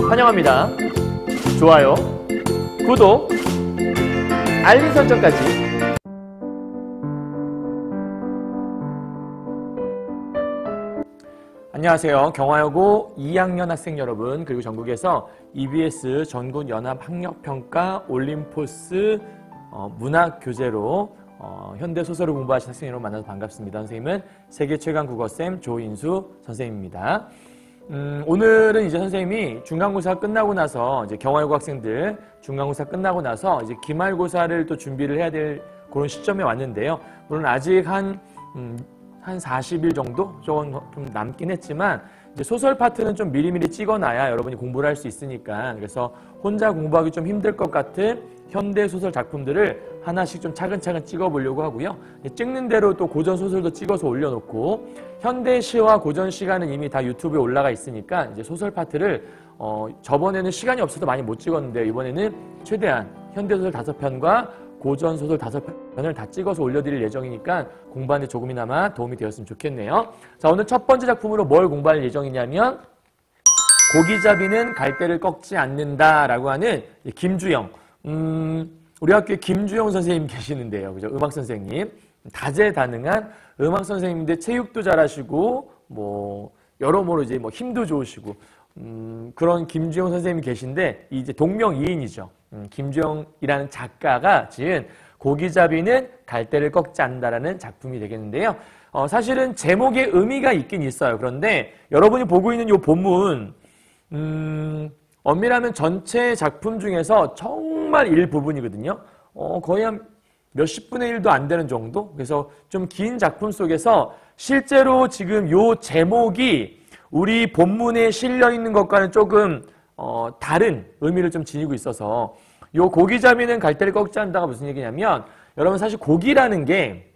환영합니다. 좋아요, 구독, 알림 설정까지. 안녕하세요. 경화여고 2학년 학생 여러분, 그리고 전국에서 EBS 전국연합학력평가 올림포스 문학교재로 현대소설을 공부하신 학생 여러분 만나서 반갑습니다. 선생님은 세계 최강 국어쌤 조인수 선생님입니다. 오늘은 이제 선생님이 중간고사 끝나고 나서 이제 경화여고 학생들 중간고사 끝나고 나서 이제 기말고사를 또 준비를 해야 될 그런 시점에 왔는데요. 물론 아직 한 40일 정도 좀 남긴 했지만 이제 소설 파트는 좀 미리미리 찍어놔야 여러분이 공부를 할 수 있으니까, 그래서 혼자 공부하기 좀 힘들 것 같은 현대 소설 작품들을 하나씩 좀 차근차근 찍어보려고 하고요. 찍는 대로 또 고전 소설도 찍어서 올려놓고, 현대 시와 고전 시가는 이미 다 유튜브에 올라가 있으니까 이제 소설 파트를 저번에는 시간이 없어서 많이 못 찍었는데 이번에는 최대한 현대 소설 5편과 고전 소설 5편을 다 찍어서 올려드릴 예정이니까 공부하는데 조금이나마 도움이 되었으면 좋겠네요. 자, 오늘 첫 번째 작품으로 뭘 공부할 예정이냐면 고기잡이는 갈대를 꺾지 않는다라고 하는 김주영. 우리 학교에 김주영 선생님 계시는데요. 그죠? 음악 선생님. 다재다능한 음악 선생님인데 체육도 잘하시고 뭐 여러모로 이제 뭐 힘도 좋으시고 그런 김주영 선생님이 계신데 이제 동명이인이죠. 김주영이라는 작가가 지은 고기잡이는 갈대를 꺾지 않는다라는 작품이 되겠는데요. 사실은 제목에 의미가 있긴 있어요. 그런데 여러분이 보고 있는 이 본문 엄밀하면 전체 작품 중에서 정말 일부분이거든요. 거의 한 몇십 분의 1도 안 되는 정도? 그래서 좀 긴 작품 속에서 실제로 지금 이 제목이 우리 본문에 실려 있는 것과는 조금 다른 의미를 좀 지니고 있어서, 요 고기잡이는 갈대를 꺾지 않는다가 무슨 얘기냐면, 여러분 사실 고기라는 게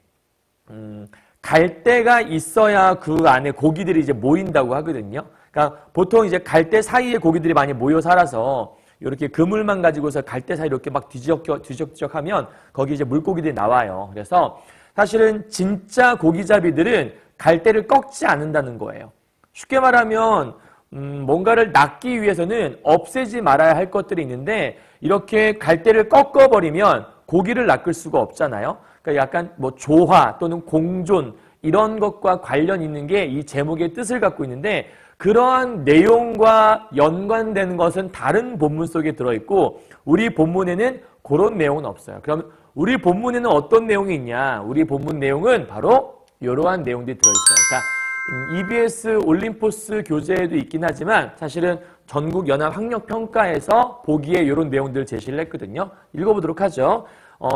갈대가 있어야 그 안에 고기들이 이제 모인다고 하거든요. 그러니까 보통 이제 갈대 사이에 고기들이 많이 모여 살아서 이렇게 그물만 가지고서 갈대 사이 이렇게 막 뒤적뒤적하면 거기 이제 물고기들이 나와요. 그래서 사실은 진짜 고기잡이들은 갈대를 꺾지 않는다는 거예요. 쉽게 말하면 뭔가를 낚기 위해서는 없애지 말아야 할 것들이 있는데 이렇게 갈대를 꺾어버리면 고기를 낚을 수가 없잖아요. 그러니까 약간 뭐 조화 또는 공존 이런 것과 관련 있는 게 이 제목의 뜻을 갖고 있는데, 그러한 내용과 연관되는 것은 다른 본문 속에 들어있고 우리 본문에는 그런 내용은 없어요. 그럼 우리 본문에는 어떤 내용이 있냐? 우리 본문 내용은 바로 이러한 내용들이 들어있어요. 자, EBS 올림포스 교재에도 있긴 하지만 사실은 전국연합학력평가에서 보기에 이런 내용들을 제시를 했거든요. 읽어보도록 하죠.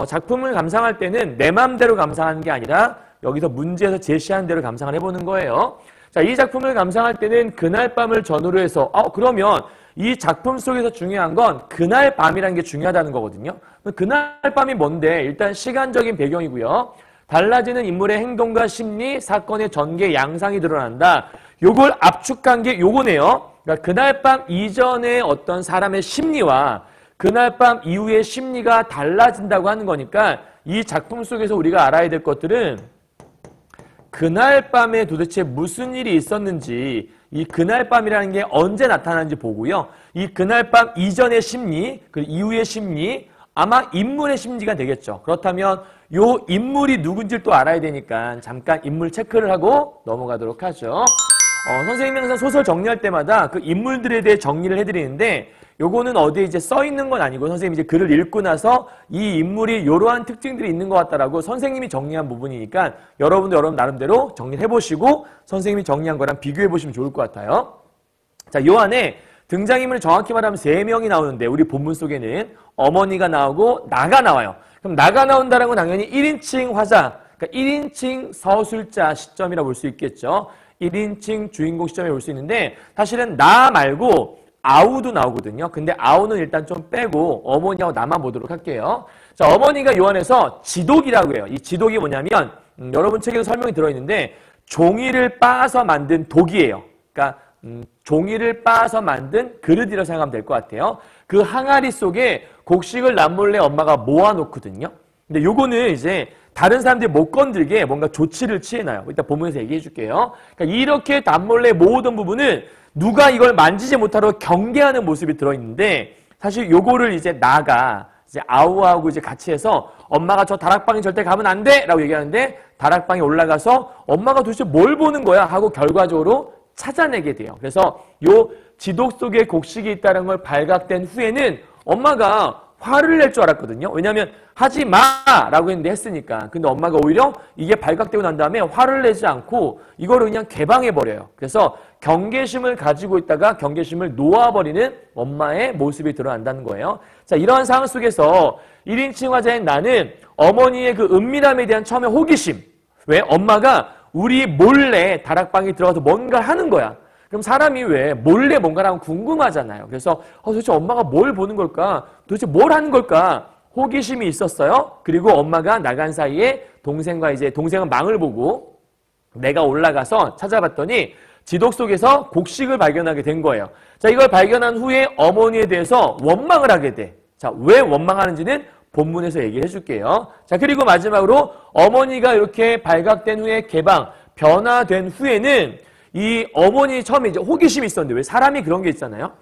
작품을 감상할 때는 내 맘대로 감상하는 게 아니라 여기서 문제에서 제시한 대로 감상을 해보는 거예요. 자, 이 작품을 감상할 때는 그날 밤을 전후로 해서 그러면 이 작품 속에서 중요한 건 그날 밤이라는 게 중요하다는 거거든요. 그날 밤이 뭔데? 일단 시간적인 배경이고요. 달라지는 인물의 행동과 심리, 사건의 전개, 양상이 드러난다. 요걸 압축한 게 요거네요. 그러니까 그날 밤 이전의 어떤 사람의 심리와 그날 밤 이후의 심리가 달라진다고 하는 거니까 이 작품 속에서 우리가 알아야 될 것들은 그날 밤에 도대체 무슨 일이 있었는지, 이 그날 밤이라는 게 언제 나타나는지 보고요. 이 그날 밤 이전의 심리, 그리고 이후의 심리, 아마 인물의 심리가 되겠죠. 그렇다면 요 인물이 누군지를 또 알아야 되니까 잠깐 인물 체크를 하고 넘어가도록 하죠. 선생님이 항상 소설 정리할 때마다 그 인물들에 대해 정리를 해드리는데, 요거는 어디에 이제 써 있는 건 아니고 선생님이 이제 글을 읽고 나서 이 인물이 이러한 특징들이 있는 것 같다라고 선생님이 정리한 부분이니까 여러분도 여러분 나름대로 정리를 해보시고 선생님이 정리한 거랑 비교해보시면 좋을 것 같아요. 자, 요 안에 등장인물 정확히 말하면 3명이 나오는데 우리 본문 속에는 어머니가 나오고 나가 나와요. 그럼 나가 나온다는 건 당연히 1인칭 화자, 그러니까 1인칭 서술자 시점이라고 볼 수 있겠죠. 1인칭 주인공 시점에 볼 수 있는데 사실은 나 말고 아우도 나오거든요. 근데 아우는 일단 좀 빼고 어머니하고 나만 보도록 할게요. 자, 어머니가 요 안에서 지독이라고 해요. 이 지독이 뭐냐면 여러분 책에도 설명이 들어있는데 종이를 빻아서 만든 독이에요. 그러니까 종이를 빻아서 만든 그릇이라고 생각하면 될 것 같아요. 그 항아리 속에 곡식을 남몰래 엄마가 모아놓거든요. 근데 요거는 이제 다른 사람들이 못 건들게 뭔가 조치를 취해놔요. 이따 본문에서 얘기해 줄게요. 그러니까 이렇게 남몰래 모으던 부분은 누가 이걸 만지지 못하도록 경계하는 모습이 들어있는데 사실 요거를 이제 나가 이제 아우하고 이제 같이 해서 엄마가 저 다락방에 절대 가면 안 돼! 라고 얘기하는데 다락방에 올라가서 엄마가 도대체 뭘 보는 거야? 하고 결과적으로 찾아내게 돼요. 그래서 요 지독 속에 곡식이 있다는 걸 발각된 후에는 엄마가 화를 낼 줄 알았거든요. 왜냐하면 하지 마라고 했는데 했으니까. 근데 엄마가 오히려 이게 발각되고 난 다음에 화를 내지 않고 이거를 그냥 개방해버려요. 그래서 경계심을 가지고 있다가 경계심을 놓아버리는 엄마의 모습이 드러난다는 거예요. 자, 이러한 상황 속에서 1인칭 화자인 나는 어머니의 그 은밀함에 대한 처음에 호기심. 왜? 엄마가 우리 몰래 다락방에 들어가서 뭔가를 하는 거야. 그럼 사람이 왜 몰래 뭔가를 하면 궁금하잖아요. 그래서 도대체 엄마가 뭘 보는 걸까? 도대체 뭘 하는 걸까? 호기심이 있었어요. 그리고 엄마가 나간 사이에 동생은 망을 보고 내가 올라가서 찾아봤더니 지독 속에서 곡식을 발견하게 된 거예요. 자, 이걸 발견한 후에 어머니에 대해서 원망을 하게 돼. 자, 왜 원망하는지는 본문에서 얘기해 줄게요. 자, 그리고 마지막으로 어머니가 이렇게 발각된 후에 변화된 후에는 이 어머니 처음에 이제 호기심이 있었는데 왜 사람이 그런 게 있잖아요.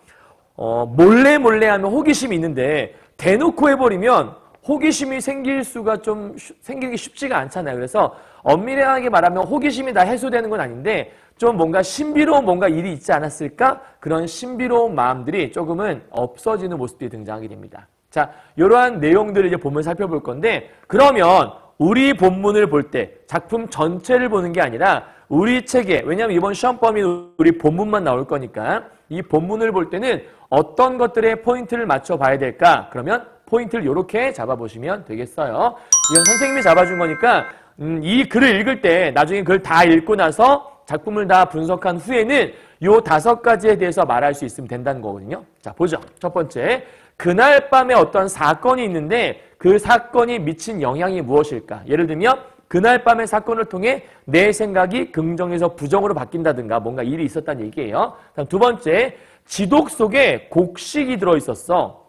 몰래 하면 호기심이 있는데 대놓고 해버리면 호기심이 생기기 쉽지가 않잖아요. 그래서 엄밀하게 말하면 호기심이 다 해소되는 건 아닌데 좀 뭔가 신비로운 뭔가 일이 있지 않았을까? 그런 신비로운 마음들이 조금은 없어지는 모습들이 등장하게 됩니다. 자, 이러한 내용들을 이제 본문 살펴볼 건데 그러면 우리 본문을 볼 때 작품 전체를 보는 게 아니라 우리 책에, 왜냐하면 이번 시험 범위는 우리 본문만 나올 거니까 이 본문을 볼 때는 어떤 것들에 포인트를 맞춰 봐야 될까? 그러면 포인트를 이렇게 잡아보시면 되겠어요. 이건 선생님이 잡아준 거니까 이 글을 읽을 때 나중에 글 다 읽고 나서 작품을 다 분석한 후에는 요 5가지에 대해서 말할 수 있으면 된다는 거거든요. 자, 보죠. 첫 번째, 그날 밤에 어떤 사건이 있는데 그 사건이 미친 영향이 무엇일까? 예를 들면 그날 밤의 사건을 통해 내 생각이 긍정에서 부정으로 바뀐다든가 뭔가 일이 있었다는 얘기예요. 다음 두 번째, 지독 속에 곡식이 들어있었어.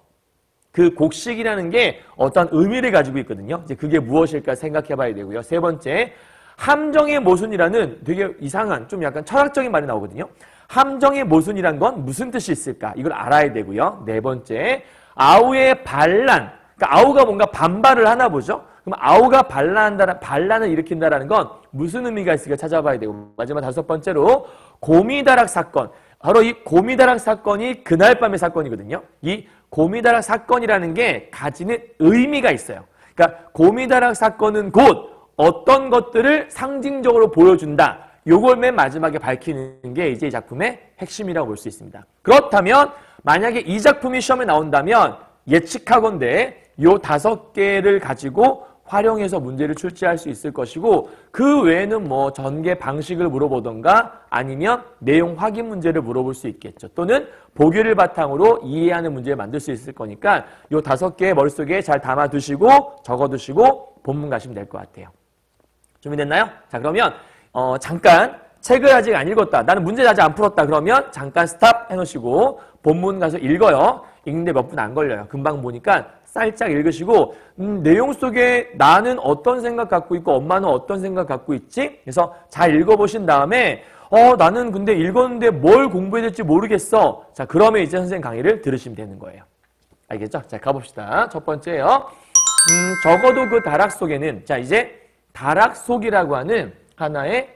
그 곡식이라는 게 어떤 의미를 가지고 있거든요. 이제 그게 무엇일까 생각해 봐야 되고요. 세 번째, 함정의 모순이라는 되게 이상한 좀 약간 철학적인 말이 나오거든요. 함정의 모순이란 건 무슨 뜻이 있을까? 이걸 알아야 되고요. 네 번째, 아우의 반란. 그러니까 아우가 뭔가 반발을 하나 보죠. 그럼 아우가 반란을 일으킨다라는 건 무슨 의미가 있을까 찾아봐야 되고 마지막 5번째로 고미다락 사건. 바로 이 고미다락 사건이 그날 밤의 사건이거든요. 이 고미다락 사건이라는 게 가지는 의미가 있어요. 그러니까 고미다락 사건은 곧 어떤 것들을 상징적으로 보여준다. 요걸 맨 마지막에 밝히는 게 이제 이 작품의 핵심이라고 볼 수 있습니다. 그렇다면 만약에 이 작품이 시험에 나온다면 예측하건대 요 5개를 가지고 활용해서 문제를 출제할 수 있을 것이고 그 외에는 뭐 전개 방식을 물어보던가 아니면 내용 확인 문제를 물어볼 수 있겠죠. 또는 보기를 바탕으로 이해하는 문제를 만들 수 있을 거니까 요 5개 머릿속에 잘 담아두시고 적어두시고 본문 가시면 될 것 같아요. 준비됐나요? 자, 그러면 잠깐 책을 아직 안 읽었다. 나는 문제 아직 안 풀었다. 그러면 잠깐 스탑 해놓으시고 본문 가서 읽어요. 읽는데 몇 분 안 걸려요. 금방 보니까 살짝 읽으시고 내용 속에 나는 어떤 생각 갖고 있고 엄마는 어떤 생각 갖고 있지? 그래서 잘 읽어보신 다음에 나는 근데 읽었는데 뭘 공부해야 될지 모르겠어. 자, 그러면 이제 선생님 강의를 들으시면 되는 거예요. 알겠죠? 자, 가봅시다. 첫 번째요. 적어도 그 다락 속에는 자, 이제 다락 속이라고 하는 하나의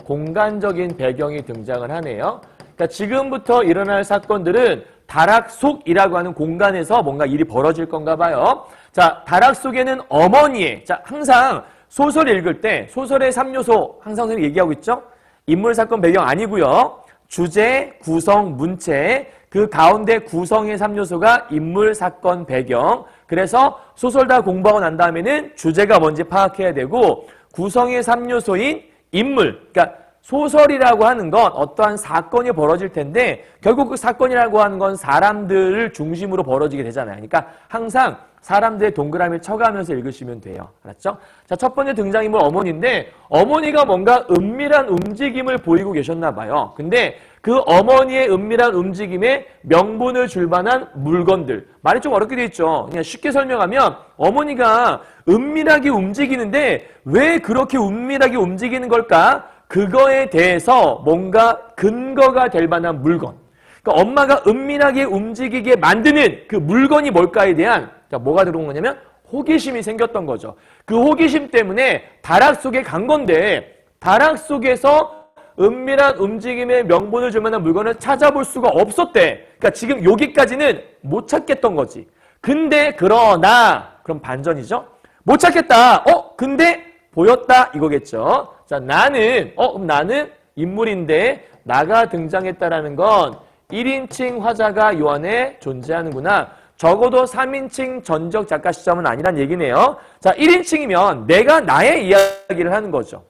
공간적인 배경이 등장을 하네요. 그러니까 지금부터 일어날 사건들은 다락 속이라고 하는 공간에서 뭔가 일이 벌어질 건가 봐요. 자, 다락 속에는 어머니의, 자, 항상 소설 읽을 때 소설의 3요소 항상 선생님이 얘기하고 있죠? 인물, 사건, 배경 아니고요. 주제, 구성, 문체, 그 가운데 구성의 3요소가 인물, 사건, 배경. 그래서 소설 다 공부하고 난 다음에는 주제가 뭔지 파악해야 되고 구성의 3요소인 인물, 그러니까 소설이라고 하는 건 어떠한 사건이 벌어질 텐데 결국 그 사건이라고 하는 건 사람들을 중심으로 벌어지게 되잖아요. 그러니까 항상 사람들의 동그라미를 쳐가면서 읽으시면 돼요. 알았죠? 자, 첫 번째 등장인물 어머니인데 어머니가 뭔가 은밀한 움직임을 보이고 계셨나 봐요. 근데 그 어머니의 은밀한 움직임에 명분을 줄 만한 물건들. 말이 좀 어렵게 돼 있죠. 그냥 쉽게 설명하면 어머니가 은밀하게 움직이는데 왜 그렇게 은밀하게 움직이는 걸까? 그거에 대해서 뭔가 근거가 될 만한 물건. 그러니까 엄마가 은밀하게 움직이게 만드는 그 물건이 뭘까에 대한 뭐가 들어온 거냐면 호기심이 생겼던 거죠. 그 호기심 때문에 다락 속에 간 건데 다락 속에서 은밀한 움직임의 명분을 줄 만한 물건을 찾아볼 수가 없었대. 그러니까 지금 여기까지는 못 찾겠던 거지. 근데 그러나 그럼 반전이죠. 못 찾겠다. 근데 보였다 이거겠죠. 자, 나는 그럼 나는 인물인데 나가 등장했다라는 건 1인칭 화자가 요 안에 존재하는구나. 적어도 3인칭 전적 작가 시점은 아니란 얘기네요. 자, 1인칭이면 내가 나의 이야기를 하는 거죠.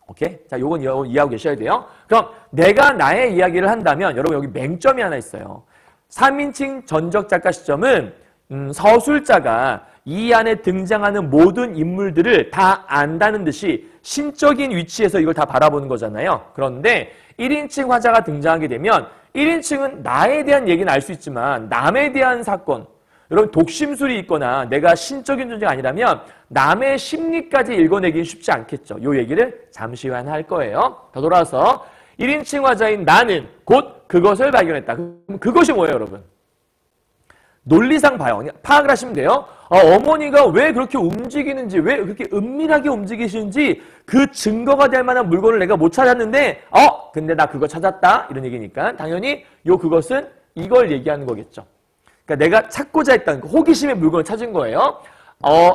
오케이? 자, 요건 이해하고 계셔야 돼요. 그럼 내가 나의 이야기를 한다면 여러분 여기 맹점이 하나 있어요. 3인칭 전적 작가 시점은 서술자가 이 안에 등장하는 모든 인물들을 다 안다는 듯이 신적인 위치에서 이걸 다 바라보는 거잖아요. 그런데 1인칭 화자가 등장하게 되면 1인칭은 나에 대한 얘기는 알 수 있지만 남에 대한 사건, 여러분 독심술이 있거나 내가 신적인 존재가 아니라면 남의 심리까지 읽어내기는 쉽지 않겠죠. 이 얘기를 잠시 후에 할 거예요. 더 돌아와서 1인칭 화자인 나는 곧 그것을 발견했다. 그럼 그것이 뭐예요, 여러분? 논리상 봐요. 파악을 하시면 돼요. 어머니가 왜 그렇게 움직이는지, 왜 그렇게 은밀하게 움직이시는지 그 증거가 될 만한 물건을 내가 못 찾았는데 근데 나 그거 찾았다. 이런 얘기니까 당연히 그것은 이걸 얘기하는 거겠죠. 그러니까 내가 찾고자 했던 호기심의 물건을 찾은 거예요.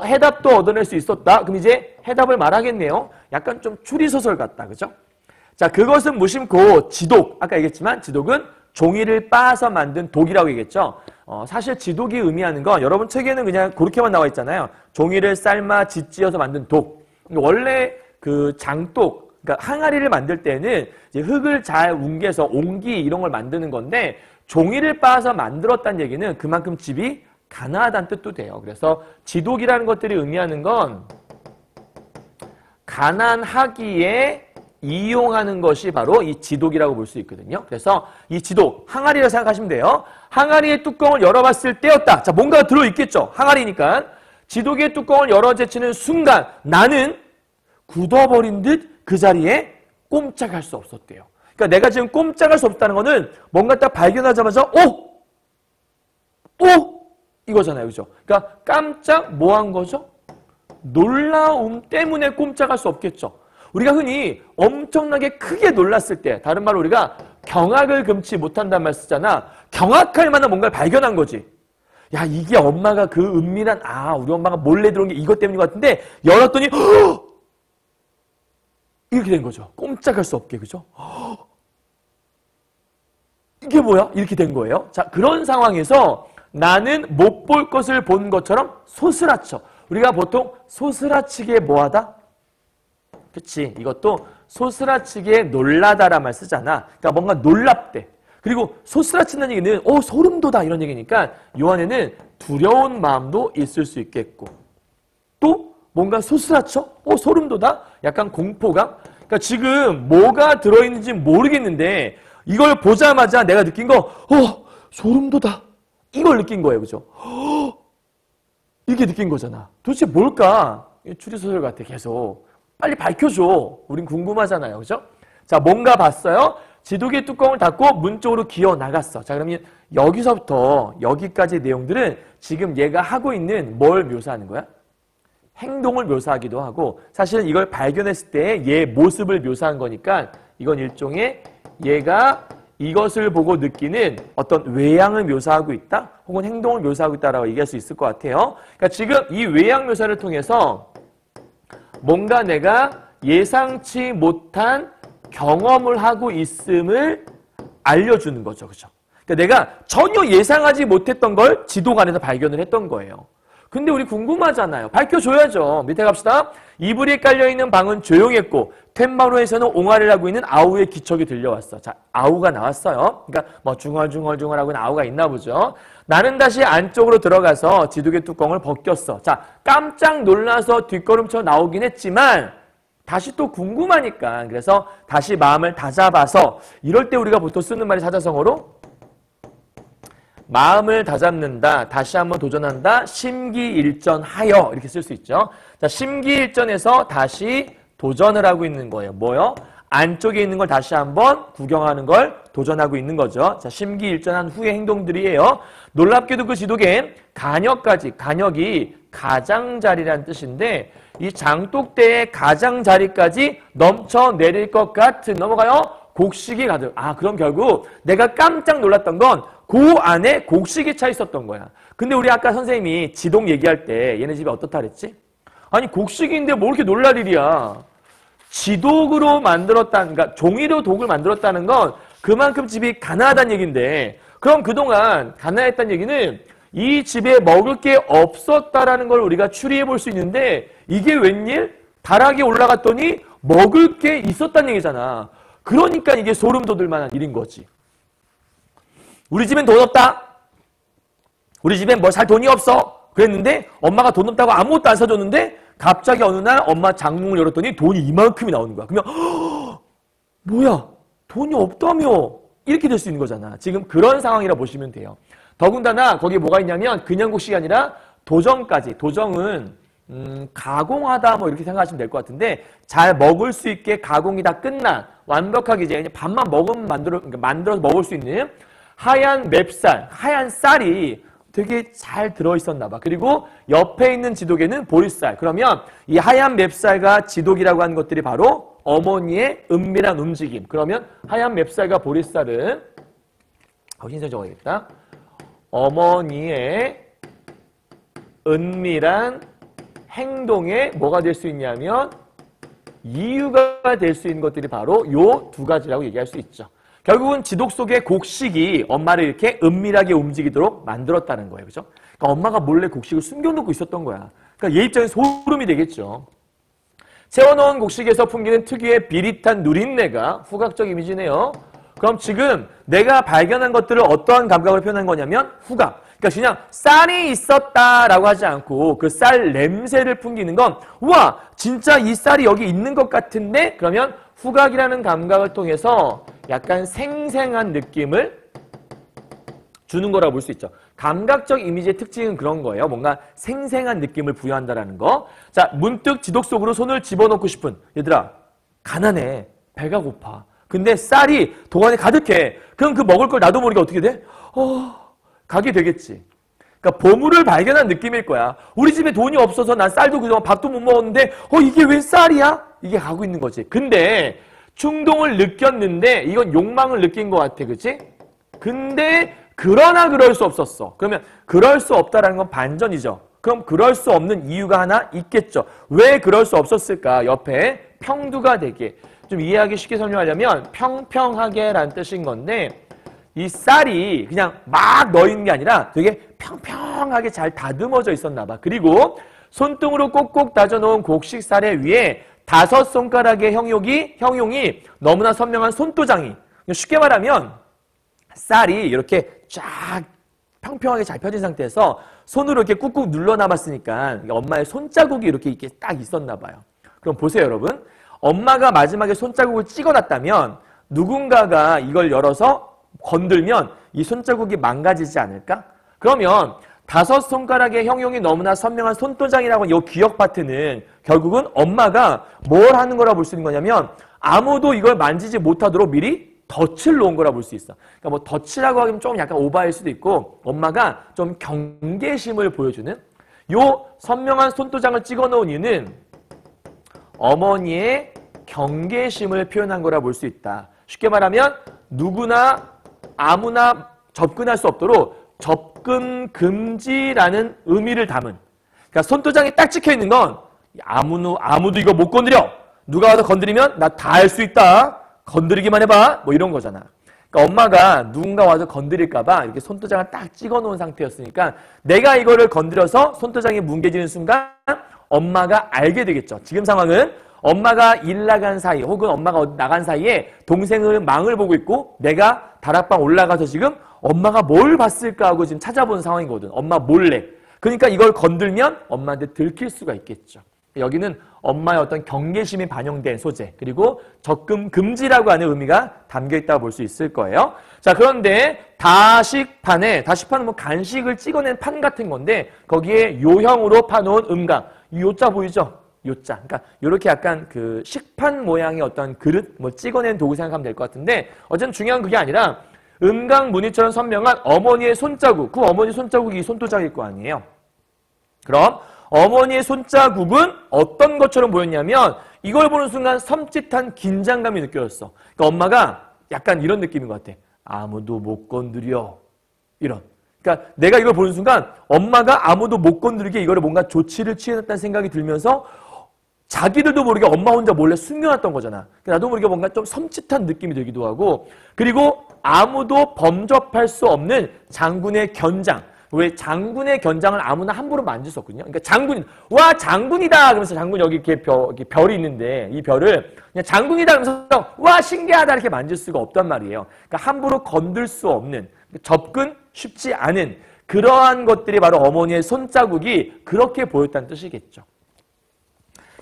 해답도 얻어낼 수 있었다. 그럼 이제 해답을 말하겠네요. 약간 좀 추리소설 같다. 그죠? 자, 그것은 무심코 지독. 아까 얘기했지만 지독은 종이를 빻아서 만든 독이라고 얘기했죠. 사실 지독이 의미하는 건 여러분 책에는 그냥 그렇게만 나와 있잖아요. 종이를 삶아 짓지어서 만든 독. 원래 그 장독, 그러니까 항아리를 만들 때는 이제 흙을 잘 웅겨서 옹기 이런 걸 만드는 건데 종이를 빻아서 만들었다는 얘기는 그만큼 집이 가난하다는 뜻도 돼요. 그래서 지독이라는 것들이 의미하는 건 가난하기에 이용하는 것이 바로 이 지독이라고 볼 수 있거든요. 그래서 이 지독, 항아리라고 생각하시면 돼요. 항아리의 뚜껑을 열어봤을 때였다. 자, 뭔가가 들어있겠죠. 항아리니까. 지독의 뚜껑을 열어 제치는 순간 나는 굳어버린 듯 그 자리에 꼼짝할 수 없었대요. 그러니까 내가 지금 꼼짝할 수 없다는 거는 뭔가 딱 발견하자마자 이거잖아요. 그죠? 그러니까 깜짝 뭐 한 거죠? 놀라움 때문에 꼼짝할 수 없겠죠. 우리가 흔히 엄청나게 크게 놀랐을 때, 다른 말로 우리가 경악을 금치 못한다는 말 쓰잖아. 경악할 만한 뭔가를 발견한 거지. 야, 이게 엄마가 그 은밀한, 우리 엄마가 몰래 들어온 게 이것 때문인 것 같은데, 열었더니, 이렇게 된 거죠. 꼼짝할 수 없게, 그죠? 이게 뭐야? 이렇게 된 거예요. 자, 그런 상황에서 나는 못 볼 것을 본 것처럼 소스라쳐. 우리가 보통 소스라치기에 뭐하다? 그치. 이것도 소스라치기에 놀라다란 말 쓰잖아. 그러니까 뭔가 놀랍대. 그리고 소스라친다는 얘기는 소름 돋아 이런 얘기니까 요 안에는 두려운 마음도 있을 수 있겠고 또 뭔가 소스라쳐? 소름 돋아? 약간 공포감? 그러니까 지금 뭐가 들어있는지 모르겠는데 이걸 보자마자 내가 느낀 거 소름 돋아. 이걸 느낀 거예요. 그죠? 이렇게 느낀 거잖아. 도대체 뭘까? 추리소설 같아 계속. 빨리 밝혀줘. 우린 궁금하잖아요. 그죠? 자, 뭔가 봤어요? 지독의 뚜껑을 닫고 문 쪽으로 기어 나갔어. 자, 그러면 여기서부터 여기까지 내용들은 지금 얘가 하고 있는 뭘 묘사하는 거야? 행동을 묘사하기도 하고 사실은 이걸 발견했을 때 얘 모습을 묘사한 거니까 이건 일종의 얘가 이것을 보고 느끼는 어떤 외양을 묘사하고 있다? 혹은 행동을 묘사하고 있다라고 얘기할 수 있을 것 같아요. 그러니까 지금 이 외양 묘사를 통해서 뭔가 내가 예상치 못한 경험을 하고 있음을 알려주는 거죠. 그죠? 그러니까 내가 전혀 예상하지 못했던 걸 지독 안에서 발견을 했던 거예요. 근데 우리 궁금하잖아요. 밝혀줘야죠. 밑에 갑시다. 이불이 깔려있는 방은 조용했고 툇마루에서는 옹알이를 하고 있는 아우의 기척이 들려왔어. 자, 아우가 나왔어요. 그러니까 뭐 중얼중얼 하고 있는 아우가 있나 보죠. 나는 다시 안쪽으로 들어가서 지독의 뚜껑을 벗겼어. 자, 깜짝 놀라서 뒷걸음쳐 나오긴 했지만 다시 또 궁금하니까 그래서 다시 마음을 다잡아서 이럴 때 우리가 보통 쓰는 말이 사자성어로 마음을 다잡는다, 다시 한번 도전한다, 심기일전하여 이렇게 쓸 수 있죠. 자, 심기일전에서 다시 도전을 하고 있는 거예요. 뭐요? 안쪽에 있는 걸 다시 한번 구경하는 걸 도전하고 있는 거죠. 자, 심기일전한 후의 행동들이에요. 놀랍게도 그 지독엔 간역이 가장자리라는 뜻인데 이 장독대의 가장자리까지 넘쳐내릴 것 같은 넘어가요. 곡식이 가득. 아, 그럼 결국 내가 깜짝 놀랐던 건 그 안에 곡식이 차 있었던 거야. 근데 우리 아까 선생님이 지독 얘기할 때 얘네 집에 어떻다 그랬지? 아니 곡식인데 뭐 이렇게 놀랄 일이야. 지독으로 만들었다는, 그러니까 종이로 독을 만들었다는 건 그만큼 집이 가난하다는 얘기인데, 그럼 그동안 가난했다는 얘기는 이 집에 먹을 게 없었다라는 걸 우리가 추리해 볼 수 있는데, 이게 웬일? 다락에 올라갔더니 먹을 게 있었다는 얘기잖아. 그러니까 이게 소름 돋을 만한 일인 거지. 우리 집엔 돈 없다. 우리 집엔 뭐 살 돈이 없어. 그랬는데 엄마가 돈 없다고 아무것도 안 사줬는데 갑자기 어느 날 엄마 장롱을 열었더니 돈이 이만큼이 나오는 거야. 그러면 뭐야? 돈이 없다며? 이렇게 될 수 있는 거잖아. 지금 그런 상황이라 보시면 돼요. 더군다나 거기에 뭐가 있냐면 그냥 곡식이 아니라 도정까지. 도정은 가공하다 뭐 이렇게 생각하시면 될 것 같은데 잘 먹을 수 있게 가공이 다 끝난 완벽하게 이제 밥만 먹으면 만들어서 먹을 수 있는 하얀 맵쌀, 하얀 쌀이 되게 잘 들어있었나 봐. 그리고 옆에 있는 지독에는 보리쌀. 그러면 이 하얀 맵쌀과 지독이라고 하는 것들이 바로 어머니의 은밀한 움직임. 그러면 하얀 맵쌀과 보리쌀은 흰색 적어야겠다. 어머니의 은밀한 행동에 뭐가 될 수 있냐면 이유가 될 수 있는 것들이 바로 요 두 가지라고 얘기할 수 있죠. 결국은 지독 속의 곡식이 엄마를 이렇게 은밀하게 움직이도록 만들었다는 거예요. 그죠? 그러니까 엄마가 몰래 곡식을 숨겨놓고 있었던 거야. 그러니까 얘 입장에 소름이 되겠죠. 채워놓은 곡식에서 풍기는 특유의 비릿한 누린내가 후각적 이미지네요. 그럼 지금 내가 발견한 것들을 어떠한 감각으로 표현한 거냐면 후각. 그러니까 그냥 쌀이 있었다라고 하지 않고 그 쌀 냄새를 풍기는 건 우와 진짜 이 쌀이 여기 있는 것 같은데 그러면 후각이라는 감각을 통해서 약간 생생한 느낌을 주는 거라고 볼 수 있죠. 감각적 이미지의 특징은 그런 거예요. 뭔가 생생한 느낌을 부여한다라는 거. 자, 문득 지독 속으로 손을 집어넣고 싶은 얘들아 가난해. 배가 고파. 근데 쌀이 도안에 가득해. 그럼 그 먹을 걸 나도 모르게 어떻게 돼? 가게 되겠지. 그러니까 보물을 발견한 느낌일 거야. 우리 집에 돈이 없어서 난 쌀도 그동안 밥도 못 먹었는데 이게 왜 쌀이야? 이게 가고 있는 거지. 근데 충동을 느꼈는데 이건 욕망을 느낀 것 같아. 그치? 근데 그러나 그럴 수 없었어. 그러면 그럴 수 없다라는 건 반전이죠. 그럼 그럴 수 없는 이유가 하나 있겠죠. 왜 그럴 수 없었을까? 옆에 평두가 되게. 좀 이해하기 쉽게 설명하려면 평평하게 라는 뜻인 건데 이 쌀이 그냥 막 넣어있는 게 아니라 되게 평평하게 잘 다듬어져 있었나 봐. 그리고 손등으로 꼭꼭 다져놓은 곡식 쌀에 위에 5손가락의 형용이 너무나 선명한 손도장이. 쉽게 말하면 쌀이 이렇게 쫙 평평하게 잘 펴진 상태에서 손으로 이렇게 꾹꾹 눌러 남았으니까 엄마의 손자국이 이렇게 딱 있었나 봐요. 그럼 보세요, 여러분. 엄마가 마지막에 손자국을 찍어놨다면 누군가가 이걸 열어서 건들면 이 손자국이 망가지지 않을까? 그러면 5손가락의 형용이 너무나 선명한 손도장이라고 하는 이 기억 파트는 결국은 엄마가 뭘 하는 거라 볼 수 있는 거냐면 아무도 이걸 만지지 못하도록 미리 덫을 놓은 거라 볼 수 있어. 그러니까 뭐 덫이라고 하면 좀 약간 오바일 수도 있고 엄마가 좀 경계심을 보여주는 요 선명한 손도장을 찍어 놓은 이유는 어머니의 경계심을 표현한 거라 볼 수 있다. 쉽게 말하면 누구나 아무나 접근할 수 없도록 접근 금지라는 의미를 담은. 그러니까 손도장이 딱 찍혀 있는 건 아무도 이거 못 건드려. 누가 와서 건드리면 나 다 할 수 있다. 건드리기만 해봐. 뭐 이런 거잖아. 그러니까 엄마가 누군가 와서 건드릴까봐 이렇게 손도장을 딱 찍어 놓은 상태였으니까 내가 이거를 건드려서 손도장이 뭉개지는 순간 엄마가 알게 되겠죠. 지금 상황은 엄마가 일 나간 사이 혹은 엄마가 나간 사이에 동생은 망을 보고 있고 내가 다락방 올라가서 지금 엄마가 뭘 봤을까 하고 지금 찾아본 상황이거든. 엄마 몰래. 그러니까 이걸 건들면 엄마한테 들킬 수가 있겠죠. 여기는 엄마의 어떤 경계심이 반영된 소재 그리고 접근 금지라고 하는 의미가 담겨있다고 볼 수 있을 거예요. 자, 그런데 다식판은 뭐 간식을 찍어낸 판 같은 건데 거기에 요형으로 파놓은 음각. 이 요자 보이죠? 요자. 그러니까 이렇게 약간 그 식판 모양의 어떤 그릇, 뭐 찍어낸 도구 생각하면 될 것 같은데 어쨌든 중요한 그게 아니라 음강무늬처럼 선명한 어머니의 손자국. 그 어머니 손자국이 손도작일 거 아니에요. 그럼 어머니의 손자국은 어떤 것처럼 보였냐면 이걸 보는 순간 섬찟한 긴장감이 느껴졌어. 그러니까 엄마가 약간 이런 느낌인 것 같아. 아무도 못 건드려. 이런. 그러니까 내가 이걸 보는 순간 엄마가 아무도 못 건드리게 이거를 뭔가 조치를 취해놨다는 생각이 들면서 자기들도 모르게 엄마 혼자 몰래 숨겨놨던 거잖아. 그러니까 나도 모르게 뭔가 좀 섬찟한 느낌이 들기도 하고 그리고 아무도 범접할 수 없는 장군의 견장. 왜 장군의 견장을 아무나 함부로 만질 수 없거든요. 그러니까 장군, 와 장군이다 그러면서 장군 여기 이렇게 별이 있는데 이 별을 그냥 장군이다 그러면서 와 신기하다 이렇게 만질 수가 없단 말이에요. 그러니까 함부로 건들 수 없는 접근 쉽지 않은 그러한 것들이 바로 어머니의 손자국이 그렇게 보였다는 뜻이겠죠.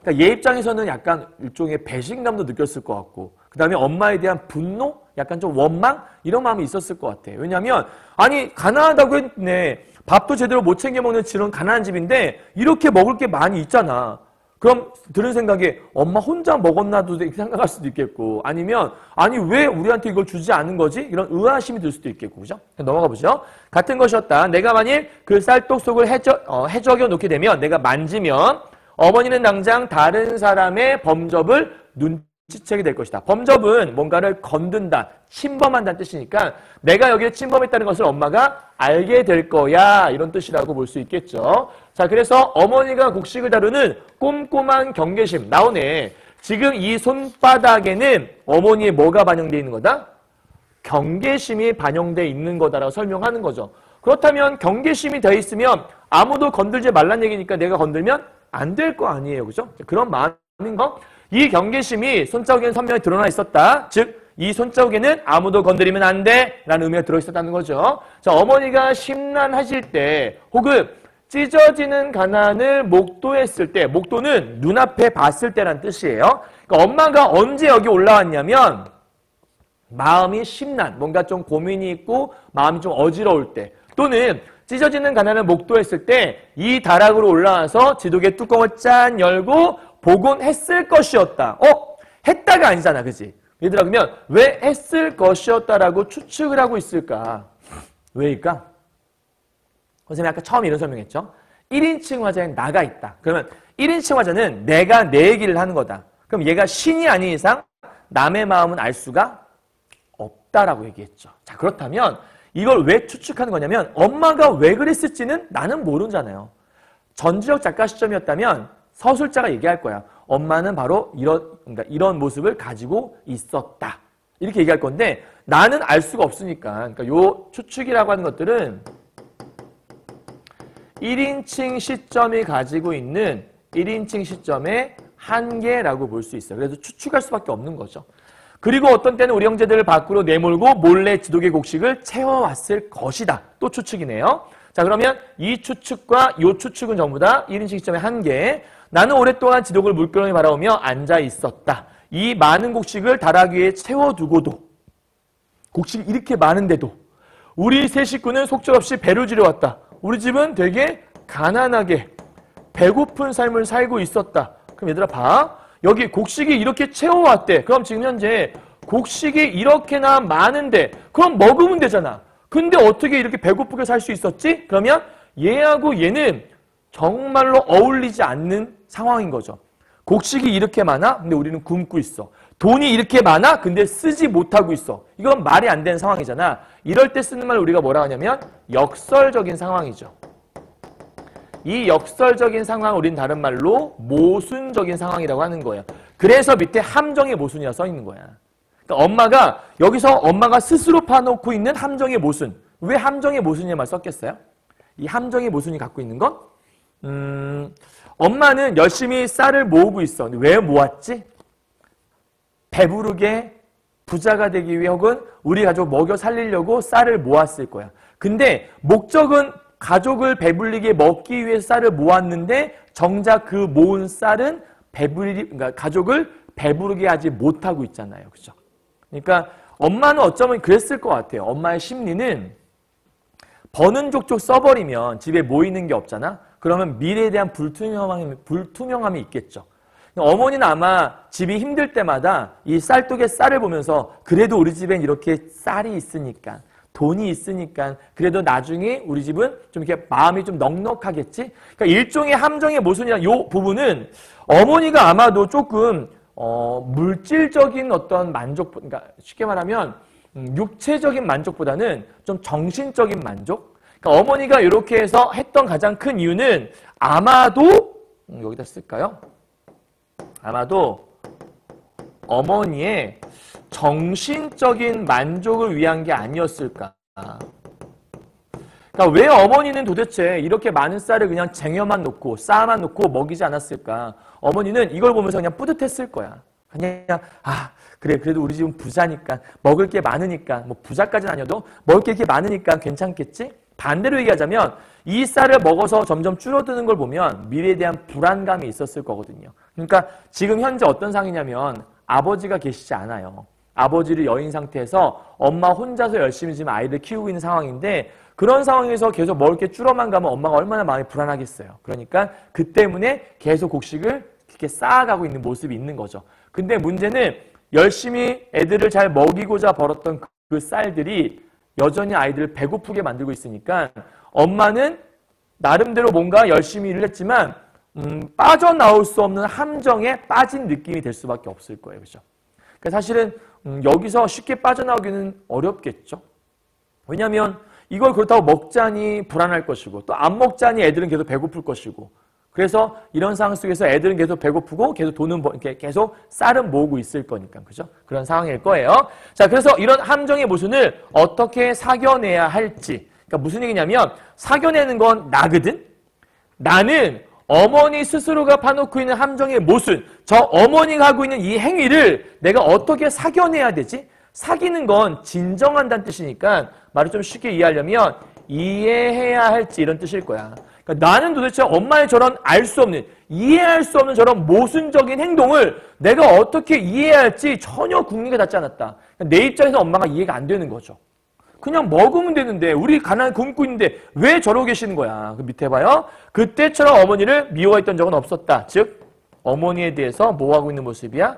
그러니까 얘 입장에서는 약간 일종의 배신감도 느꼈을 것 같고 그 다음에 엄마에 대한 분노? 약간 좀 원망? 이런 마음이 있었을 것 같아요. 왜냐하면 아니 가난하다고 했네. 밥도 제대로 못 챙겨 먹는 이런 가난한 집인데 이렇게 먹을 게 많이 있잖아. 그럼 드는 생각에 엄마 혼자 먹었나도 생각할 수도 있겠고 아니면 아니 왜 우리한테 이걸 주지 않은 거지? 이런 의아심이 들 수도 있겠고 그죠? 넘어가 보죠. 같은 것이었다. 내가 만일 그 쌀떡 속을 해적여 놓게 되면 내가 만지면 어머니는 당장 다른 사람의 범접을 눈치채게 될 것이다. 범접은 뭔가를 건든다, 침범한다는 뜻이니까 내가 여기에 침범했다는 것을 엄마가 알게 될 거야 이런 뜻이라고 볼 수 있겠죠. 자, 그래서 어머니가 곡식을 다루는 꼼꼼한 경계심 나오네. 지금 이 손바닥에는 어머니의 뭐가 반영되어 있는 거다? 경계심이 반영되어 있는 거다라고 설명하는 거죠. 그렇다면 경계심이 되어 있으면 아무도 건들지 말란 얘기니까 내가 건들면 안 될 거 아니에요. 그죠? 그런 마음인 거. 이 경계심이 손자국에는 선명히 드러나 있었다. 즉, 이 손자국에는 아무도 건드리면 안 돼 라는 의미가 들어있었다는 거죠. 자, 어머니가 심란하실 때 혹은 찢어지는 가난을 목도했을 때, 목도는 눈앞에 봤을 때란 뜻이에요. 그러니까 엄마가 언제 여기 올라왔냐면 마음이 심란, 뭔가 좀 고민이 있고 마음이 좀 어지러울 때 또는 찢어지는 가난을 목도했을 때 이 다락으로 올라와서 지도개 뚜껑을 짠 열고 보곤 했을 것이었다. 했다가 아니잖아. 그지? 얘들아 그러면 왜 했을 것이었다라고 추측을 하고 있을까? 왜일까? 선생님이 아까 처음에 이런 설명했죠. 1인칭 화자에 나가 있다. 그러면 1인칭 화자는 내가 내 얘기를 하는 거다. 그럼 얘가 신이 아닌 이상 남의 마음은 알 수가 없다라고 얘기했죠. 자, 그렇다면 이걸 왜 추측하는 거냐면 엄마가 왜 그랬을지는 나는 모르잖아요. 전지적 작가 시점이었다면 서술자가 얘기할 거야. 엄마는 바로 이런 모습을 가지고 있었다. 이렇게 얘기할 건데 나는 알 수가 없으니까. 그러니까 요 추측이라고 하는 것들은 1인칭 시점이 가지고 있는 1인칭 시점의 한계라고 볼 수 있어요. 그래서 추측할 수밖에 없는 거죠. 그리고 어떤 때는 우리 형제들을 밖으로 내몰고 몰래 지도개 곡식을 채워왔을 것이다. 또 추측이네요. 자, 그러면 이 추측과 이 추측은 전부 다 1인칭 시점의 한계. 나는 오랫동안 지도개를 물끄러미 바라보며 앉아 있었다. 이 많은 곡식을 다락 위에 채워두고도 곡식이 이렇게 많은데도 우리 세 식구는 속절없이 배를 지려왔다. 우리 집은 되게 가난하게 배고픈 삶을 살고 있었다. 그럼 얘들아 봐. 여기 곡식이 이렇게 채워왔대. 그럼 지금 현재 곡식이 이렇게나 많은데 그럼 먹으면 되잖아. 근데 어떻게 이렇게 배고프게 살 수 있었지? 그러면 얘하고 얘는 정말로 어울리지 않는 상황인 거죠. 곡식이 이렇게 많아? 근데 우리는 굶고 있어. 돈이 이렇게 많아? 근데 쓰지 못하고 있어. 이건 말이 안 되는 상황이잖아. 이럴 때 쓰는 말 우리가 뭐라 하냐면 역설적인 상황이죠. 이 역설적인 상황을 우린 다른 말로 모순적인 상황이라고 하는 거예요. 그래서 밑에 함정의 모순이라 써 있는 거야. 그러니까 엄마가 여기서 엄마가 스스로 파놓고 있는 함정의 모순. 왜 함정의 모순이란 말 썼겠어요? 이 함정의 모순이 갖고 있는 건 엄마는 열심히 쌀을 모으고 있어. 왜 모았지? 배부르게 부자가 되기 위해 혹은 우리 가족 먹여 살리려고 쌀을 모았을 거야. 근데 목적은 가족을 배불리게 먹기 위해 쌀을 모았는데 정작 그 모은 쌀은 그러니까 가족을 배부르게 하지 못하고 있잖아요. 그죠? 그러니까 엄마는 어쩌면 그랬을 것 같아요. 엄마의 심리는 버는 족족 써버리면 집에 모이는 게 없잖아. 그러면 미래에 대한 불투명함이 있겠죠. 어머니는 아마 집이 힘들 때마다 이 쌀독에 쌀을 보면서 그래도 우리 집엔 이렇게 쌀이 있으니까, 돈이 있으니까 그래도 나중에 우리 집은 좀 이렇게 마음이 좀 넉넉하겠지? 그러니까 일종의 함정의 모순이란 이 부분은 어머니가 아마도 조금 물질적인 어떤 만족, 그러니까 쉽게 말하면 육체적인 만족보다는 좀 정신적인 만족? 그러니까 어머니가 이렇게 해서 했던 가장 큰 이유는 아마도 여기다 쓸까요? 아마도 어머니의 정신적인 만족을 위한 게 아니었을까. 그러니까 왜 어머니는 도대체 이렇게 많은 쌀을 그냥 쟁여만 놓고 쌓아만 놓고 먹이지 않았을까. 어머니는 이걸 보면서 그냥 뿌듯했을 거야. 그냥 그래 그래도 우리 집은 부자니까 먹을 게 많으니까 뭐 부자까지는 아니어도 먹을 게 이렇게 많으니까 괜찮겠지? 반대로 얘기하자면 이 쌀을 먹어서 점점 줄어드는 걸 보면 미래에 대한 불안감이 있었을 거거든요. 그러니까 지금 현재 어떤 상황이냐면 아버지가 계시지 않아요. 아버지를 여인 상태에서 엄마 혼자서 열심히 지금 아이를 키우고 있는 상황인데 그런 상황에서 계속 먹을 게 줄어만 가면 엄마가 얼마나 마음이 불안하겠어요. 그러니까 그 때문에 계속 곡식을 이렇게 쌓아가고 있는 모습이 있는 거죠. 근데 문제는 열심히 애들을 잘 먹이고자 벌었던 그 쌀들이 여전히 아이들을 배고프게 만들고 있으니까 엄마는 나름대로 뭔가 열심히 일을 했지만 빠져나올 수 없는 함정에 빠진 느낌이 될 수밖에 없을 거예요. 그죠? 그러니까 사실은 여기서 쉽게 빠져나오기는 어렵겠죠. 왜냐하면 이걸 그렇다고 먹자니 불안할 것이고 또 안 먹자니 애들은 계속 배고플 것이고 그래서 이런 상황 속에서 애들은 계속 배고프고 계속 돈은 계속 쌀은 모으고 있을 거니까 그죠? 그런 상황일 거예요. 자, 그래서 이런 함정의 모순을 어떻게 사겨내야 할지. 그러니까 무슨 얘기냐면 사겨내는 건 나거든. 나는 어머니 스스로가 파놓고 있는 함정의 모순, 저 어머니가 하고 있는 이 행위를 내가 어떻게 사겨내야 되지? 사귀는 건 진정한다는 뜻이니까 말을 좀 쉽게 이해하려면 이해해야 할지 이런 뜻일 거야. 그러니까 나는 도대체 엄마의 저런 알 수 없는, 이해할 수 없는 저런 모순적인 행동을 내가 어떻게 이해해야 할지 전혀 궁리가 닿지 않았다. 그러니까 내 입장에서 엄마가 이해가 안 되는 거죠. 그냥 먹으면 되는데 우리 가난을 굶고 있는데 왜 저러고 계시는 거야. 그 밑에 봐요. 그때처럼 어머니를 미워했던 적은 없었다. 즉 어머니에 대해서 뭐하고 있는 모습이야?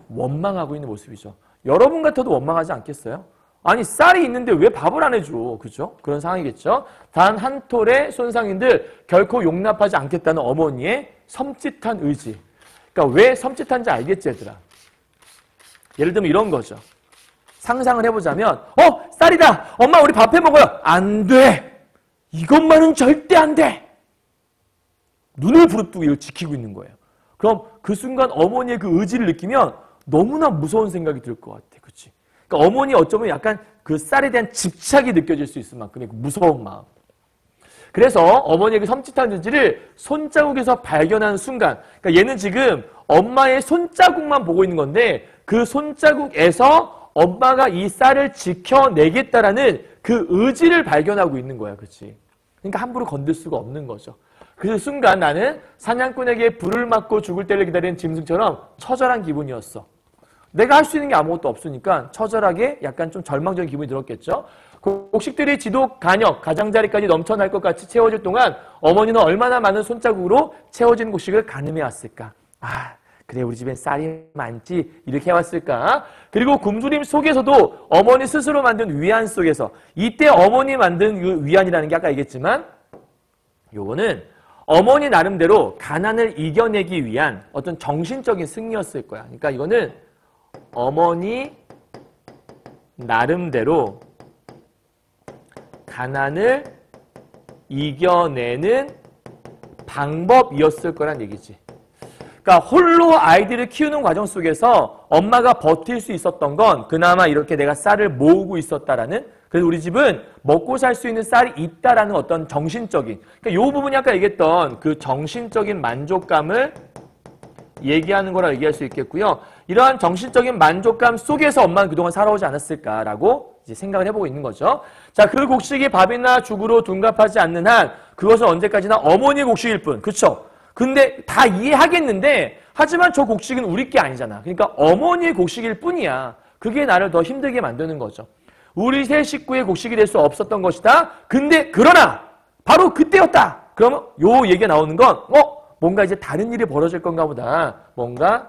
원망하고 있는 모습이죠. 여러분 같아도 원망하지 않겠어요? 아니 쌀이 있는데 왜 밥을 안 해줘? 그죠? 그런 상황이겠죠. 단 한 톨의 손상인들 결코 용납하지 않겠다는 어머니의 섬찟한 의지. 그러니까 왜 섬찟한지 알겠지 얘들아. 예를 들면 이런 거죠. 상상을 해보자면 쌀이다. 엄마 우리 밥 해 먹어요. 안 돼. 이것만은 절대 안 돼. 눈을 부릅뜨고 이걸 지키고 있는 거예요. 그럼 그 순간 어머니의 그 의지를 느끼면 너무나 무서운 생각이 들 것 같아. 그렇지? 그러니까 어머니 어쩌면 약간 그 쌀에 대한 집착이 느껴질 수 있을 만큼의 그 무서운 마음. 그래서 어머니의 그 섬찟한 의지를 손자국에서 발견하는 순간, 그러니까 얘는 지금 엄마의 손자국만 보고 있는 건데 그 손자국에서 엄마가 이 쌀을 지켜내겠다라는 그 의지를 발견하고 있는 거야. 그렇지? 그러니까 함부로 건들 수가 없는 거죠. 그 순간 나는 사냥꾼에게 불을 맞고 죽을 때를 기다리는 짐승처럼 처절한 기분이었어. 내가 할 수 있는 게 아무것도 없으니까 처절하게 약간 좀 절망적인 기분이 들었겠죠. 곡식들이 지독 간역, 가장자리까지 넘쳐날 것 같이 채워질 동안 어머니는 얼마나 많은 손자국으로 채워진 곡식을 가늠해왔을까. 그래 우리 집엔 쌀이 많지 이렇게 해왔을까. 그리고 굶주림 속에서도 어머니 스스로 만든 위안 속에서 이때 어머니 만든 그 위안이라는 게 아까 얘기했지만 요거는 어머니 나름대로 가난을 이겨내기 위한 어떤 정신적인 승리였을 거야. 그러니까 이거는 어머니 나름대로 가난을 이겨내는 방법이었을 거란 얘기지. 그러니까 홀로 아이들을 키우는 과정 속에서 엄마가 버틸 수 있었던 건 그나마 이렇게 내가 쌀을 모으고 있었다라는, 그래서 우리 집은 먹고 살 수 있는 쌀이 있다라는 어떤 정신적인, 그러니까 이 부분이 아까 얘기했던 그 정신적인 만족감을 얘기하는 거라 얘기할 수 있겠고요. 이러한 정신적인 만족감 속에서 엄마는 그동안 살아오지 않았을까라고 이제 생각을 해보고 있는 거죠. 자, 그 곡식이 밥이나 죽으로 둔갑하지 않는 한 그것은 언제까지나 어머니의 곡식일 뿐. 그렇죠? 근데 다 이해하겠는데 하지만 저 곡식은 우리 게 아니잖아. 그러니까 어머니의 곡식일 뿐이야. 그게 나를 더 힘들게 만드는 거죠. 우리 세 식구의 곡식이 될 수 없었던 것이다. 근데 그러나 바로 그때였다. 그러면 요 얘기가 나오는 건 뭔가 이제 다른 일이 벌어질 건가 보다. 뭔가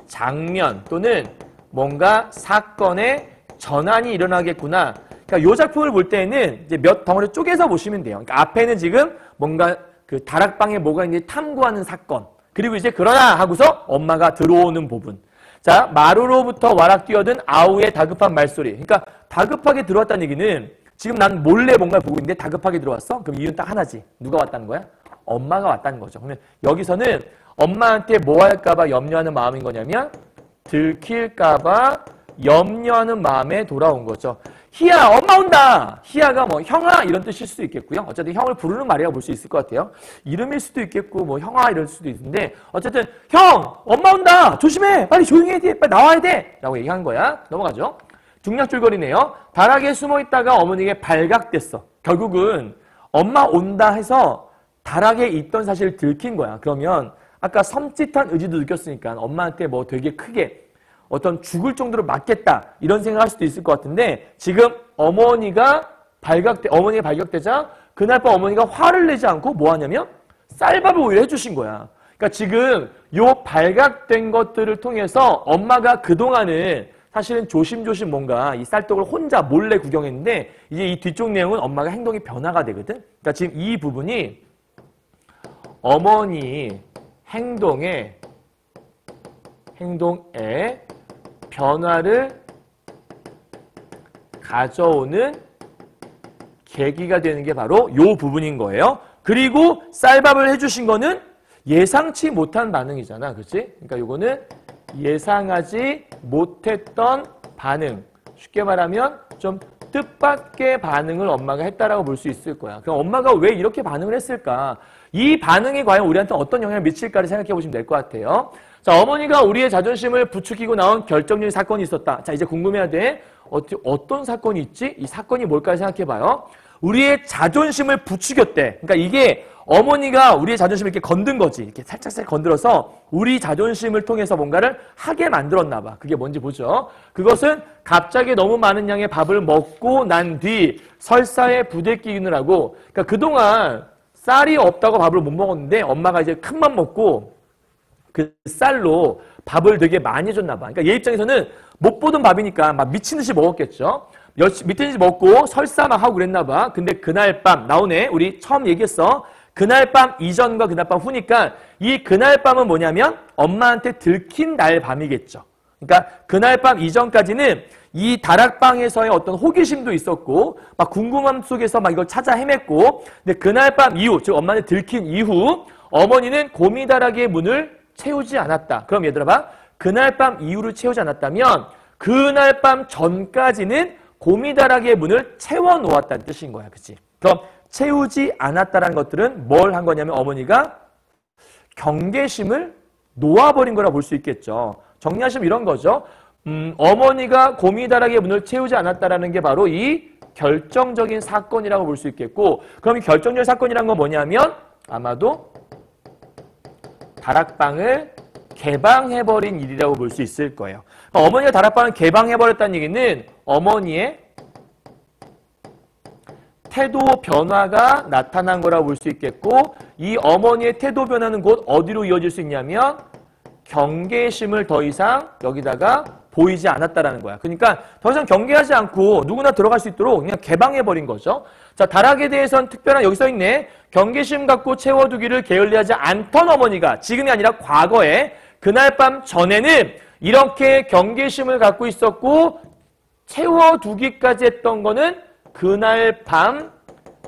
장면 또는 뭔가 사건의 전환이 일어나겠구나. 그러니까 이 작품을 볼 때는 이제 몇 덩어리 쪼개서 보시면 돼요. 그러니까 앞에는 지금 뭔가 그 다락방에 뭐가 있는지 탐구하는 사건. 그리고 이제 그러나 하고서 엄마가 들어오는 부분. 자, 마루로부터 와락 뛰어든 아우의 다급한 말소리. 그러니까 다급하게 들어왔다는 얘기는 지금 난 몰래 뭔가를 보고 있는데 다급하게 들어왔어? 그럼 이유는 딱 하나지. 누가 왔다는 거야? 엄마가 왔다는 거죠. 그러면 여기서는 엄마한테 뭐 할까봐 염려하는 마음인 거냐면 들킬까봐 염려하는 마음에 돌아온 거죠. 희야, 엄마 온다! 희야가 뭐 형아 이런 뜻일 수도 있겠고요. 어쨌든 형을 부르는 말이라고 볼 수 있을 것 같아요. 이름일 수도 있겠고 뭐 형아 이럴 수도 있는데 어쨌든 형! 엄마 온다! 조심해! 빨리 조용히 해야 돼! 빨리 나와야 돼! 라고 얘기한 거야. 넘어가죠. 중략줄거리네요. 다락에 숨어있다가 어머니에게 발각됐어. 결국은 엄마 온다 해서 다락에 있던 사실을 들킨 거야. 그러면 아까 섬찟한 의지도 느꼈으니까 엄마한테 뭐 되게 크게 어떤 죽을 정도로 맞겠다 이런 생각할 수도 있을 것 같은데 지금 어머니가 발각되자 그날 밤 어머니가 화를 내지 않고 뭐 하냐면 쌀밥을 오히려 해주신 거야. 그러니까 지금 요 발각된 것들을 통해서 엄마가 그동안은 사실은 조심조심 뭔가 이 쌀떡을 혼자 몰래 구경했는데 이제 이 뒤쪽 내용은 엄마가 행동이 변화가 되거든. 그러니까 지금 이 부분이 어머니 행동에 변화를 가져오는 계기가 되는 게 바로 요 부분인 거예요. 그리고 쌀밥을 해주신 거는 예상치 못한 반응이잖아. 그렇지? 그러니까 요거는 예상하지 못했던 반응. 쉽게 말하면 좀 뜻밖의 반응을 엄마가 했다라고 볼 수 있을 거야. 그럼 엄마가 왜 이렇게 반응을 했을까? 이 반응이 과연 우리한테 어떤 영향을 미칠까를 생각해 보시면 될 것 같아요. 자, 어머니가 우리의 자존심을 부추기고 나온 결정적인 사건이 있었다. 자, 이제 궁금해야 돼. 어떤 사건이 있지? 이 사건이 뭘까 생각해 봐요. 우리의 자존심을 부추겼대. 그러니까 이게 어머니가 우리의 자존심을 이렇게 건든 거지. 이렇게 살짝살 건드려서 우리 자존심을 통해서 뭔가를 하게 만들었나 봐. 그게 뭔지 보죠. 그것은 갑자기 너무 많은 양의 밥을 먹고 난 뒤 설사에 부대끼느라고. 그러니까 그동안 쌀이 없다고 밥을 못 먹었는데 엄마가 이제 큰맘 먹고 그 쌀로 밥을 되게 많이 줬나 봐. 그러니까 얘 입장에서는 못 보던 밥이니까 막 미친 듯이 먹었겠죠. 미친 듯이 먹고 설사 막 하고 그랬나 봐. 근데 그날 밤 나오네. 우리 처음 얘기했어. 그날 밤 이전과 그날 밤 후니까 이 그날 밤은 뭐냐면 엄마한테 들킨 날 밤이겠죠. 그러니까 그날 밤 이전까지는 이 다락방에서의 어떤 호기심도 있었고 막 궁금함 속에서 막 이걸 찾아 헤맸고 근데 그날 밤 이후 즉 엄마한테 들킨 이후 어머니는 고미다락의 문을 채우지 않았다. 그럼 얘들아 봐. 그날 밤 이후를 채우지 않았다면 그날 밤 전까지는 고미다락의 문을 채워놓았다는 뜻인 거야. 그치? 그럼 채우지 않았다는 것들은 뭘 한 거냐면 어머니가 경계심을 놓아버린 거라 볼 수 있겠죠. 정리하시면 이런 거죠. 어머니가 고미다락의 문을 채우지 않았다는 게 바로 이 결정적인 사건이라고 볼 수 있겠고 그럼 이 결정적인 사건이란 건 뭐냐면 아마도 다락방을 개방해버린 일이라고 볼 수 있을 거예요. 어머니가 다락방을 개방해버렸다는 얘기는 어머니의 태도 변화가 나타난 거라고 볼 수 있겠고 이 어머니의 태도 변화는 곧 어디로 이어질 수 있냐면 경계심을 더 이상 여기다가 보이지 않았다라는 거야. 그러니까 더 이상 경계하지 않고 누구나 들어갈 수 있도록 그냥 개방해버린 거죠. 자, 다락에 대해서는 특별한 여기 써있네. 경계심 갖고 채워두기를 게을리하지 않던 어머니가 지금이 아니라 과거에 그날 밤 전에는 이렇게 경계심을 갖고 있었고 채워두기까지 했던 거는 그날 밤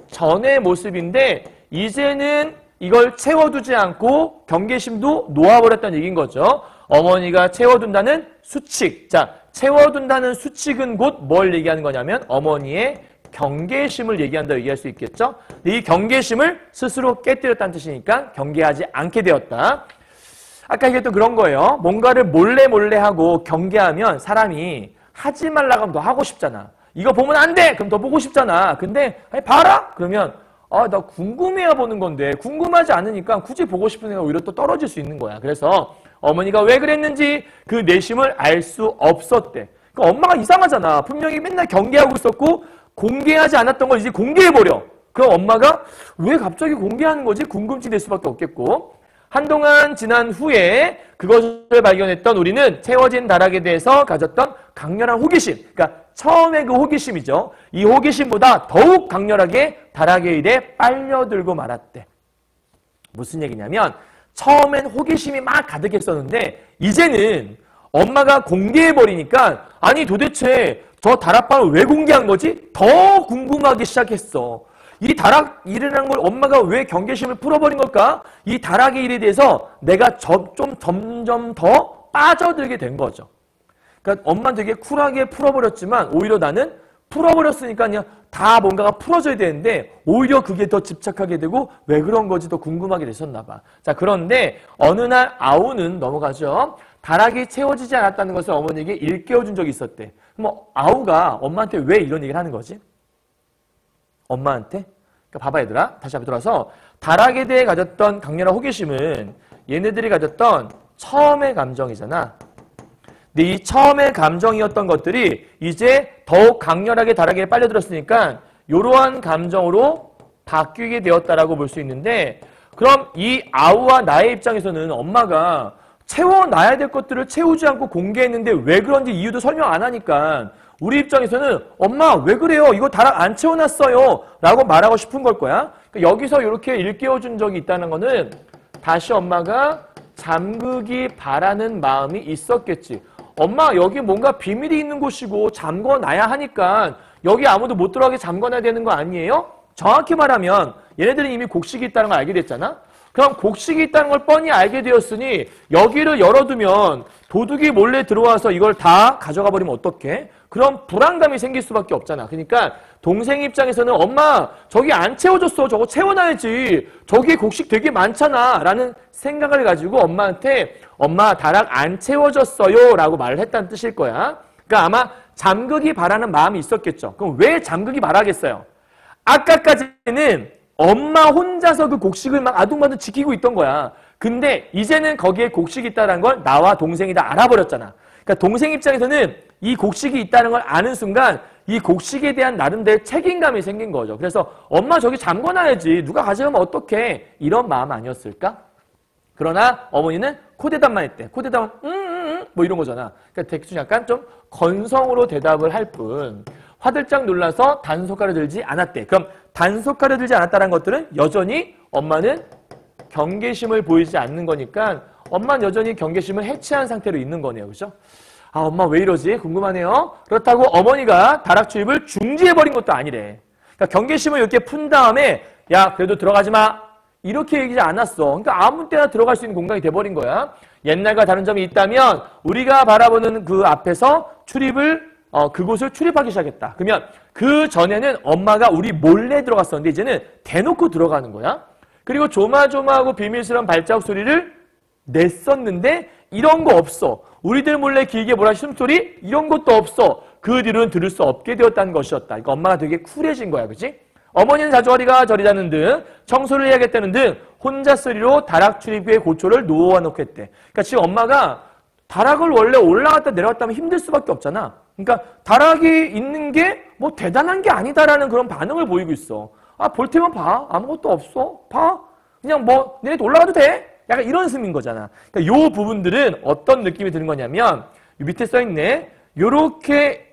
전의 모습인데 이제는 이걸 채워두지 않고 경계심도 놓아버렸다는 얘기인 거죠. 어머니가 채워둔다는 수칙. 자, 채워둔다는 수칙은 곧 뭘 얘기하는 거냐면 어머니의 경계심을 얘기한다고 얘기할 수 있겠죠. 이 경계심을 스스로 깨뜨렸다는 뜻이니까 경계하지 않게 되었다. 아까 얘기했던 그런 거예요. 뭔가를 몰래 하고 경계하면 사람이 하지 말라고 하면 더 하고 싶잖아. 이거 보면 안 돼! 그럼 더 보고 싶잖아. 근데 아니, 봐라! 그러면 나 궁금해야 보는 건데 궁금하지 않으니까 굳이 보고 싶은 생각이 오히려 또 떨어질 수 있는 거야. 그래서 어머니가 왜 그랬는지 그 내심을 알 수 없었대. 그러니까 엄마가 이상하잖아. 분명히 맨날 경계하고 있었고 공개하지 않았던 걸 이제 공개해버려. 그럼 엄마가 왜 갑자기 공개하는 거지? 궁금증이 될 수밖에 없겠고 한동안 지난 후에 그것을 발견했던 우리는 채워진 다락에 대해서 가졌던 강렬한 호기심, 그러니까 처음에 그 호기심이죠. 이 호기심보다 더욱 강렬하게 다락의 일에 빨려들고 말았대. 무슨 얘기냐면 처음엔 호기심이 막 가득했었는데 이제는 엄마가 공개해버리니까 아니 도대체 저 다락방을 왜 공개한 거지? 더 궁금하기 시작했어. 이 다락 일이라는 걸 엄마가 왜 경계심을 풀어버린 걸까? 이 다락의 일에 대해서 내가 좀 점점 더 빠져들게 된 거죠. 그러니까 엄마는 되게 쿨하게 풀어버렸지만 오히려 나는 풀어버렸으니까 그냥 다 뭔가가 풀어져야 되는데 오히려 그게 더 집착하게 되고 왜 그런 거지 더 궁금하게 되셨나 봐. 자, 그런데 어느 날 아우는 넘어가죠. 다락이 채워지지 않았다는 것을 어머니에게 일깨워준 적이 있었대. 그럼 아우가 엄마한테 왜 이런 얘기를 하는 거지? 엄마한테? 그러니까 봐봐 얘들아. 다시 한번 돌아서 다락에 대해 가졌던 강렬한 호기심은 얘네들이 가졌던 처음의 감정이잖아. 근데 이 처음의 감정이었던 것들이 이제 더욱 강렬하게 다락에 빨려들었으니까 이러한 감정으로 바뀌게 되었다라고 볼 수 있는데 그럼 이 아우와 나의 입장에서는 엄마가 채워놔야 될 것들을 채우지 않고 공개했는데 왜 그런지 이유도 설명 안 하니까 우리 입장에서는 엄마 왜 그래요? 이거 다락 안 채워놨어요. 라고 말하고 싶은 걸 거야. 그러니까 여기서 이렇게 일깨워준 적이 있다는 거는 다시 엄마가 잠그기 바라는 마음이 있었겠지. 엄마 여기 뭔가 비밀이 있는 곳이고 잠궈놔야 하니까 여기 아무도 못 들어가게 잠궈놔야 되는 거 아니에요? 정확히 말하면 얘네들은 이미 곡식이 있다는 걸 알게 됐잖아. 그럼 곡식이 있다는 걸 뻔히 알게 되었으니 여기를 열어두면 도둑이 몰래 들어와서 이걸 다 가져가 버리면 어떡해? 그럼 불안감이 생길 수밖에 없잖아. 그러니까 동생 입장에서는 엄마 저기 안 채워졌어. 저거 채워놔야지. 저기 곡식 되게 많잖아. 라는 생각을 가지고 엄마한테 엄마 다락 안 채워졌어요. 라고 말을 했다는 뜻일 거야. 그러니까 아마 잠그기 바라는 마음이 있었겠죠. 그럼 왜 잠그기 바라겠어요? 아까까지는 엄마 혼자서 그 곡식을 막 아둥바둥 지키고 있던 거야. 근데 이제는 거기에 곡식이 있다는 걸 나와 동생이 다 알아버렸잖아. 그러니까 동생 입장에서는 이 곡식이 있다는 걸 아는 순간 이 곡식에 대한 나름대로 책임감이 생긴 거죠. 그래서 엄마 저기 잠궈놔야지. 누가 가져가면 어떡해. 이런 마음 아니었을까? 그러나 어머니는 코대답만 했대. 코대답은 뭐 이런 거잖아. 그러니까 대충 약간 좀 건성으로 대답을 할 뿐 화들짝 놀라서 단속칼을 들지 않았대. 그럼 단속칼을 들지 않았다는 것들은 여전히 엄마는 경계심을 보이지 않는 거니까 엄마는 여전히 경계심을 해체한 상태로 있는 거네요. 그죠? 아, 엄마 왜 이러지? 궁금하네요. 그렇다고 어머니가 다락 출입을 중지해버린 것도 아니래. 그러니까 경계심을 이렇게 푼 다음에 야, 그래도 들어가지 마. 이렇게 얘기하지 않았어. 그러니까 아무 때나 들어갈 수 있는 공간이 돼버린 거야. 옛날과 다른 점이 있다면 우리가 바라보는 그 앞에서 그곳을 출입하기 시작했다. 그러면 그 전에는 엄마가 우리 몰래 들어갔었는데 이제는 대놓고 들어가는 거야. 그리고 조마조마하고 비밀스러운 발자국 소리를 냈었는데 이런 거 없어. 우리들 몰래 길게 뭐라 숨소리? 이런 것도 없어. 그 뒤로는 들을 수 없게 되었다는 것이었다. 그러니까 엄마가 되게 쿨해진 거야. 그치? 어머니는 자주 어리가 저리다는 등 청소를 해야겠다는 등 혼자 소리로 다락 출입구의 고초를 놓아놓고 했대. 그러니까 지금 엄마가 다락을 원래 올라갔다 내려갔다 하면 힘들 수밖에 없잖아. 그러니까 다락이 있는 게 뭐 대단한 게 아니다라는 그런 반응을 보이고 있어. 아, 볼 테면 봐. 아무것도 없어. 봐. 그냥 뭐 너네 올라가도 돼. 약간 이런 셈인 거잖아. 그러니까 요 부분들은 어떤 느낌이 드는 거냐면 요 밑에 써있네. 요렇게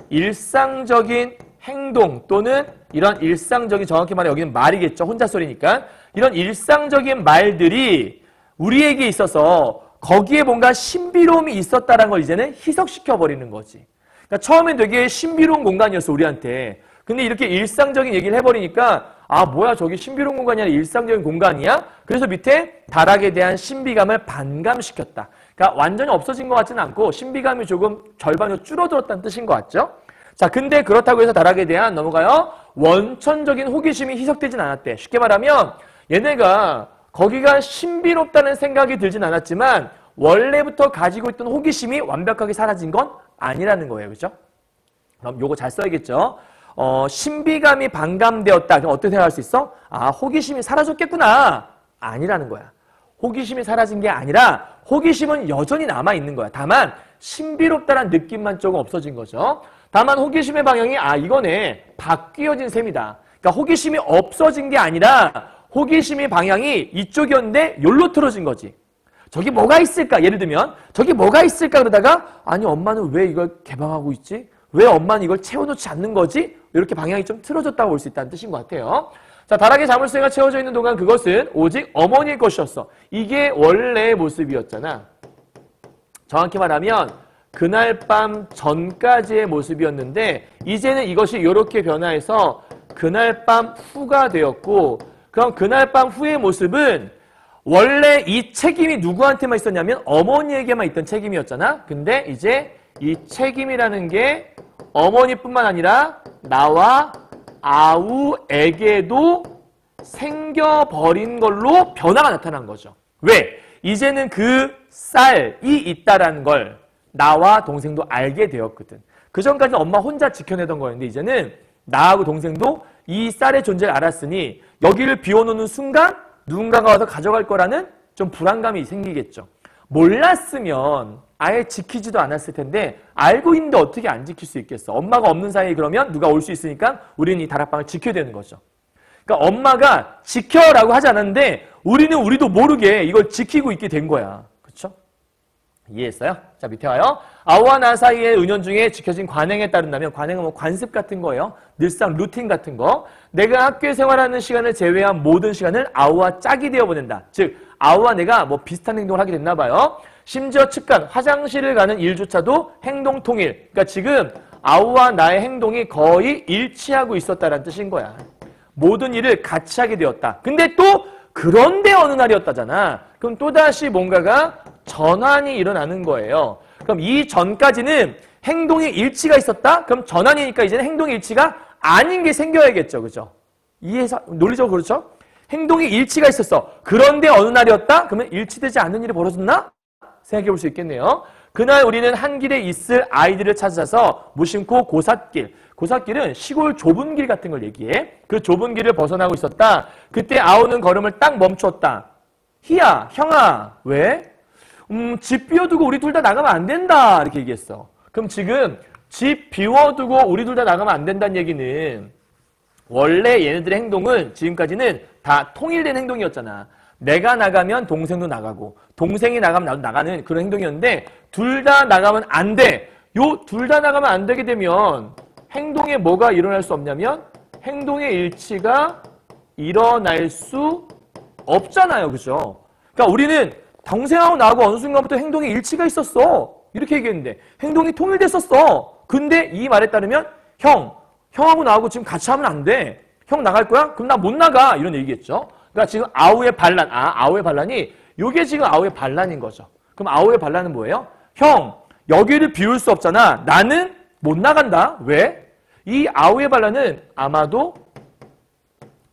일상적인 행동 또는 이런 일상적인 정확히 말해 여기는 말이겠죠. 혼자 소리니까. 이런 일상적인 말들이 우리에게 있어서 거기에 뭔가 신비로움이 있었다는 걸 이제는 희석시켜버리는 거지. 그러니까 처음엔 되게 신비로운 공간이었어, 우리한테. 근데 이렇게 일상적인 얘기를 해버리니까 아, 뭐야, 저기 신비로운 공간이 아니라 일상적인 공간이야? 그래서 밑에 다락에 대한 신비감을 반감시켰다. 그러니까 완전히 없어진 것 같지는 않고 신비감이 조금 절반으로 줄어들었다는 뜻인 것 같죠? 자, 근데 그렇다고 해서 다락에 대한 넘어가요. 원천적인 호기심이 희석되진 않았대. 쉽게 말하면 얘네가 거기가 신비롭다는 생각이 들진 않았지만 원래부터 가지고 있던 호기심이 완벽하게 사라진 건 아니라는 거예요. 그죠? 그럼 요거 잘 써야겠죠? 신비감이 반감되었다. 그럼 어떻게 생각할 수 있어? 아, 호기심이 사라졌겠구나. 아니라는 거야. 호기심이 사라진 게 아니라 호기심은 여전히 남아있는 거야. 다만 신비롭다는 느낌만 조금 없어진 거죠. 다만 호기심의 방향이 이거네. 바뀌어진 셈이다. 그러니까 호기심이 없어진 게 아니라 호기심의 방향이 이쪽이었는데 여기로 틀어진 거지. 저기 뭐가 있을까? 예를 들면 저기 뭐가 있을까? 그러다가 아니 엄마는 왜 이걸 개방하고 있지? 왜 엄마는 이걸 채워놓지 않는 거지? 이렇게 방향이 좀 틀어졌다고 볼 수 있다는 뜻인 것 같아요. 자, 다락의 자물쇠가 채워져 있는 동안 그것은 오직 어머니의 것이었어. 이게 원래의 모습이었잖아. 정확히 말하면 그날 밤 전까지의 모습이었는데 이제는 이것이 이렇게 변화해서 그날 밤 후가 되었고, 그럼 그날 밤 후의 모습은 원래 이 책임이 누구한테만 있었냐면 어머니에게만 있던 책임이었잖아. 근데 이제 이 책임이라는 게 어머니뿐만 아니라 나와 아우에게도 생겨버린 걸로 변화가 나타난 거죠. 왜? 이제는 그 쌀이 있다라는 걸 나와 동생도 알게 되었거든. 그 전까지는 엄마 혼자 지켜내던 거였는데 이제는 나하고 동생도 이 쌀의 존재를 알았으니 여기를 비워놓는 순간 누군가가 와서 가져갈 거라는 좀 불안감이 생기겠죠. 몰랐으면 아예 지키지도 않았을 텐데 알고 있는데 어떻게 안 지킬 수 있겠어. 엄마가 없는 사이에 그러면 누가 올 수 있으니까 우리는 이 다락방을 지켜야 되는 거죠. 그러니까 엄마가 지켜라고 하지 않았는데 우리는 우리도 모르게 이걸 지키고 있게 된 거야. 그렇죠? 이해했어요? 자, 밑에 와요. 아우와 나 사이의 은연 중에 지켜진 관행에 따른다면, 관행은 뭐 관습 같은 거예요. 늘상 루틴 같은 거. 내가 학교에 생활하는 시간을 제외한 모든 시간을 아우와 짝이 되어 보낸다. 즉 아우와 내가 뭐 비슷한 행동을 하게 됐나 봐요. 심지어 측간 화장실을 가는 일조차도 행동 통일. 그러니까 지금 아우와 나의 행동이 거의 일치하고 있었다는 뜻인 거야. 모든 일을 같이 하게 되었다. 근데 또 그런데 어느 날이었다잖아. 그럼 또다시 뭔가가 전환이 일어나는 거예요. 그럼 이 전까지는 행동의 일치가 있었다? 그럼 전환이니까 이제는 행동의 일치가 아닌 게 생겨야겠죠. 그죠? 이해해서, 논리적으로 그렇죠? 행동의 일치가 있었어. 그런데 어느 날이었다? 그러면 일치되지 않는 일이 벌어졌나? 생각해 볼 수 있겠네요. 그날 우리는 한 길에 있을 아이들을 찾아서 무심코 고삿길. 고삿길은 시골 좁은 길 같은 걸 얘기해. 그 좁은 길을 벗어나고 있었다. 그때 아우는 걸음을 딱 멈췄다. 희야, 형아, 왜? 집 비워두고 우리 둘 다 나가면 안 된다. 이렇게 얘기했어. 그럼 지금 집 비워두고 우리 둘 다 나가면 안 된다는 얘기는 원래 얘네들의 행동은 지금까지는 다 통일된 행동이었잖아. 내가 나가면 동생도 나가고 동생이 나가면 나도 나가는 그런 행동이었는데 둘 다 나가면 안 돼. 요 둘 다 나가면 안 되게 되면 행동에 뭐가 일어날 수 없냐면 행동의 일치가 일어날 수 없잖아요. 그죠? 그러니까 우리는 동생하고 나하고 어느 순간부터 행동의 일치가 있었어. 이렇게 얘기했는데 행동이 통일됐었어. 근데 이 말에 따르면 형하고 나하고 지금 같이 하면 안 돼. 형 나갈 거야? 그럼 나 못 나가. 이런 얘기겠죠. 그러니까 지금 아우의 반란, 아우의 반란이 요게 지금 아우의 반란인 거죠. 그럼 아우의 반란은 뭐예요? 형, 여기를 비울 수 없잖아. 나는 못 나간다. 왜? 이 아우의 반란은 아마도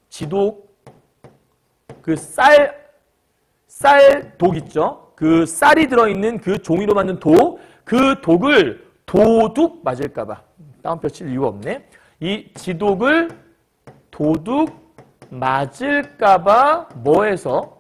지독, 그 쌀독 있죠? 그 쌀이 들어있는 그 종이로 만든 그 독을 도둑 맞을까봐. 따옴표 칠 이유가 없네. 이 지독을 도둑 맞을까봐 뭐해서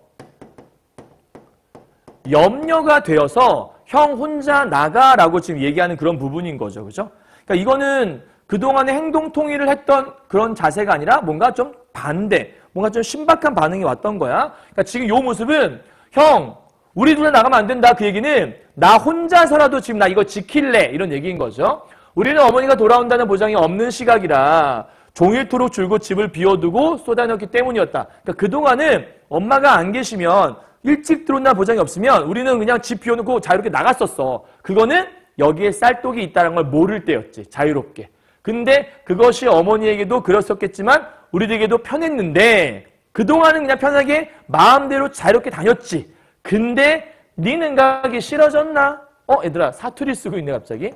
염려가 되어서 형 혼자 나가라고 지금 얘기하는 그런 부분인 거죠. 그죠? 그러니까 이거는 그동안에 행동 통일을 했던 그런 자세가 아니라 뭔가 좀 반대, 뭔가 좀 신박한 반응이 왔던 거야. 그러니까 지금 이 모습은 형, 우리 둘 다 나가면 안 된다. 그 얘기는 나 혼자서라도 지금 나 이거 지킬래. 이런 얘기인 거죠. 우리는 어머니가 돌아온다는 보장이 없는 시각이라 종일토록 줄곧 집을 비워두고 쏟아넣기 때문이었다. 그러니까 그동안은 엄마가 안 계시면 일찍 들어온다는 보장이 없으면 우리는 그냥 집 비워놓고 자유롭게 나갔었어. 그거는 여기에 쌀독이 있다는 걸 모를 때였지. 자유롭게. 근데 그것이 어머니에게도 그랬었겠지만 우리들에게도 편했는데 그동안은 그냥 편하게 마음대로 자유롭게 다녔지. 근데 니는 가기 싫어졌나? 얘들아 사투리 쓰고 있네 갑자기.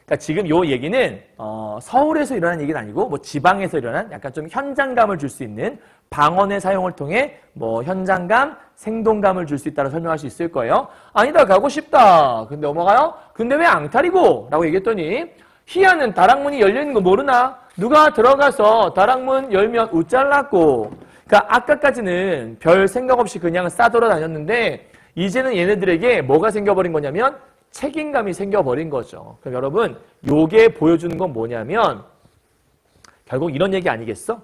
그러니까 지금 요 얘기는 서울에서 일어난 얘기는 아니고 뭐 지방에서 일어난 약간 좀 현장감을 줄 수 있는 방언의 사용을 통해 뭐 현장감, 생동감을 줄 수 있다고 설명할 수 있을 거예요. 아니다 가고 싶다. 근데 엄마가요? 근데 왜 앙탈이고? 라고 얘기했더니 희야는 다락문이 열려있는 거 모르나? 누가 들어가서 다락문 열면 우짤랐고. 그러니까 아까까지는 별 생각 없이 그냥 싸돌아 다녔는데 이제는 얘네들에게 뭐가 생겨버린 거냐면 책임감이 생겨버린 거죠. 그럼 여러분, 요게 보여주는 건 뭐냐면 결국 이런 얘기 아니겠어?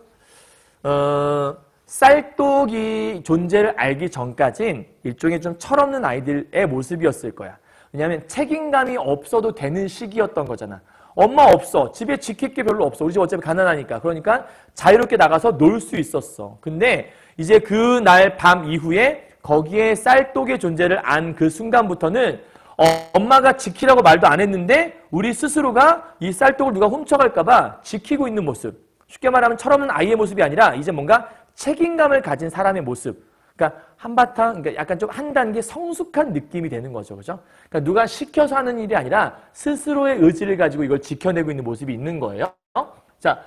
쌀독이 존재를 알기 전까진 일종의 좀 철없는 아이들의 모습이었을 거야. 왜냐하면 책임감이 없어도 되는 시기였던 거잖아. 엄마 없어. 집에 지킬 게 별로 없어. 우리 집 어차피 가난하니까. 그러니까 자유롭게 나가서 놀 수 있었어. 근데 이제 그날 밤 이후에 거기에 쌀독의 존재를 안 그 순간부터는 엄마가 지키라고 말도 안 했는데 우리 스스로가 이 쌀독을 누가 훔쳐갈까 봐 지키고 있는 모습. 쉽게 말하면 철없는 아이의 모습이 아니라 이제 뭔가 책임감을 가진 사람의 모습. 그러니까 한바탕, 그러니까 약간 좀 한 단계 성숙한 느낌이 되는 거죠. 그죠? 그러니까 누가 시켜서 하는 일이 아니라 스스로의 의지를 가지고 이걸 지켜내고 있는 모습이 있는 거예요. 자,